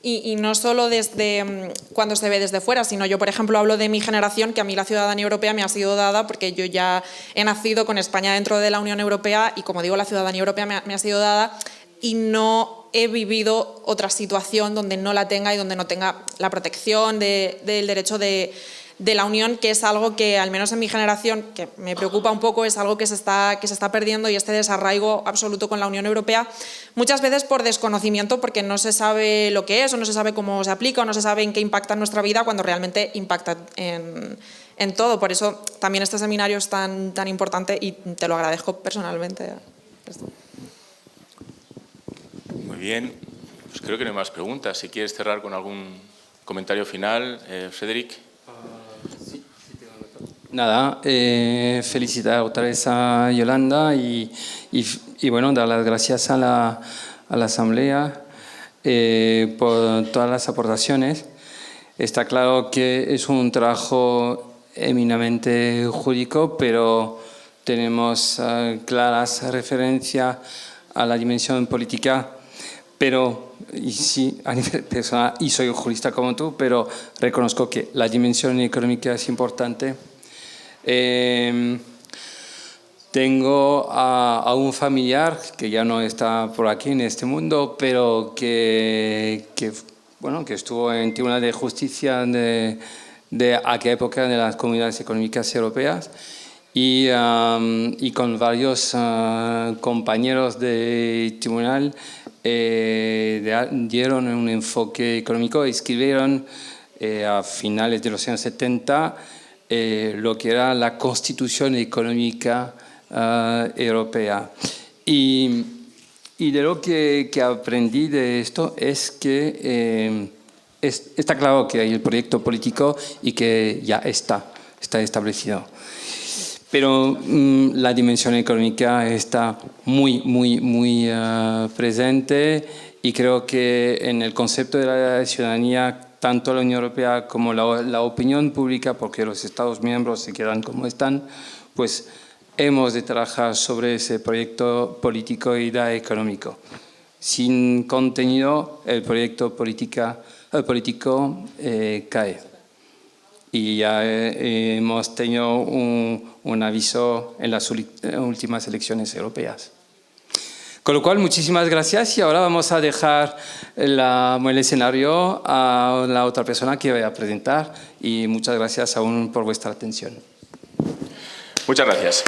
y no solo desde cuando se ve desde fuera, sino yo, por ejemplo, hablo de mi generación, que a mí la ciudadanía europea me ha sido dada porque yo ya he nacido con España dentro de la Unión Europea y, como digo, la ciudadanía europea me ha sido dada y no he vivido otra situación donde no la tenga y donde no tenga la protección del derecho de la Unión, que es algo que, al menos en mi generación, que me preocupa un poco, es algo que se está perdiendo, y este desarraigo absoluto con la Unión Europea, muchas veces por desconocimiento, porque no se sabe lo que es, o no se sabe cómo se aplica, o no se sabe en qué impacta en nuestra vida, cuando realmente impacta en todo. Por eso también este seminario es tan importante y te lo agradezco personalmente. Muy bien, pues creo que no hay más preguntas. Si quieres cerrar con algún comentario final, Frédéric. Nada, felicitar otra vez a Yolanda y bueno, dar las gracias a la Asamblea por todas las aportaciones. Está claro que es un trabajo eminentemente jurídico, pero tenemos claras referencias a la dimensión política, pero, y sí, a nivel personal, y soy un jurista como tú, pero reconozco que la dimensión económica es importante. Tengo a un familiar que ya no está por aquí en este mundo, pero que estuvo en Tribunal de Justicia de aquella época de las Comunidades Económicas Europeas y con varios compañeros de tribunal dieron un enfoque económico, escribieron a finales de los años 70 lo que era la Constitución Económica Europea. Y de lo que aprendí de esto es que está claro que hay el proyecto político y que ya está establecido. Pero la dimensión económica está muy presente, y creo que en el concepto de la ciudadanía, tanto la Unión Europea como la opinión pública, porque los Estados miembros se quedan como están, pues hemos de trabajar sobre ese proyecto político y económico. Sin contenido, el proyecto político cae. Y ya hemos tenido un aviso en las últimas elecciones europeas. Con lo cual, muchísimas gracias, y ahora vamos a dejar el escenario a la otra persona que voy a presentar, y muchas gracias aún por vuestra atención. Muchas gracias.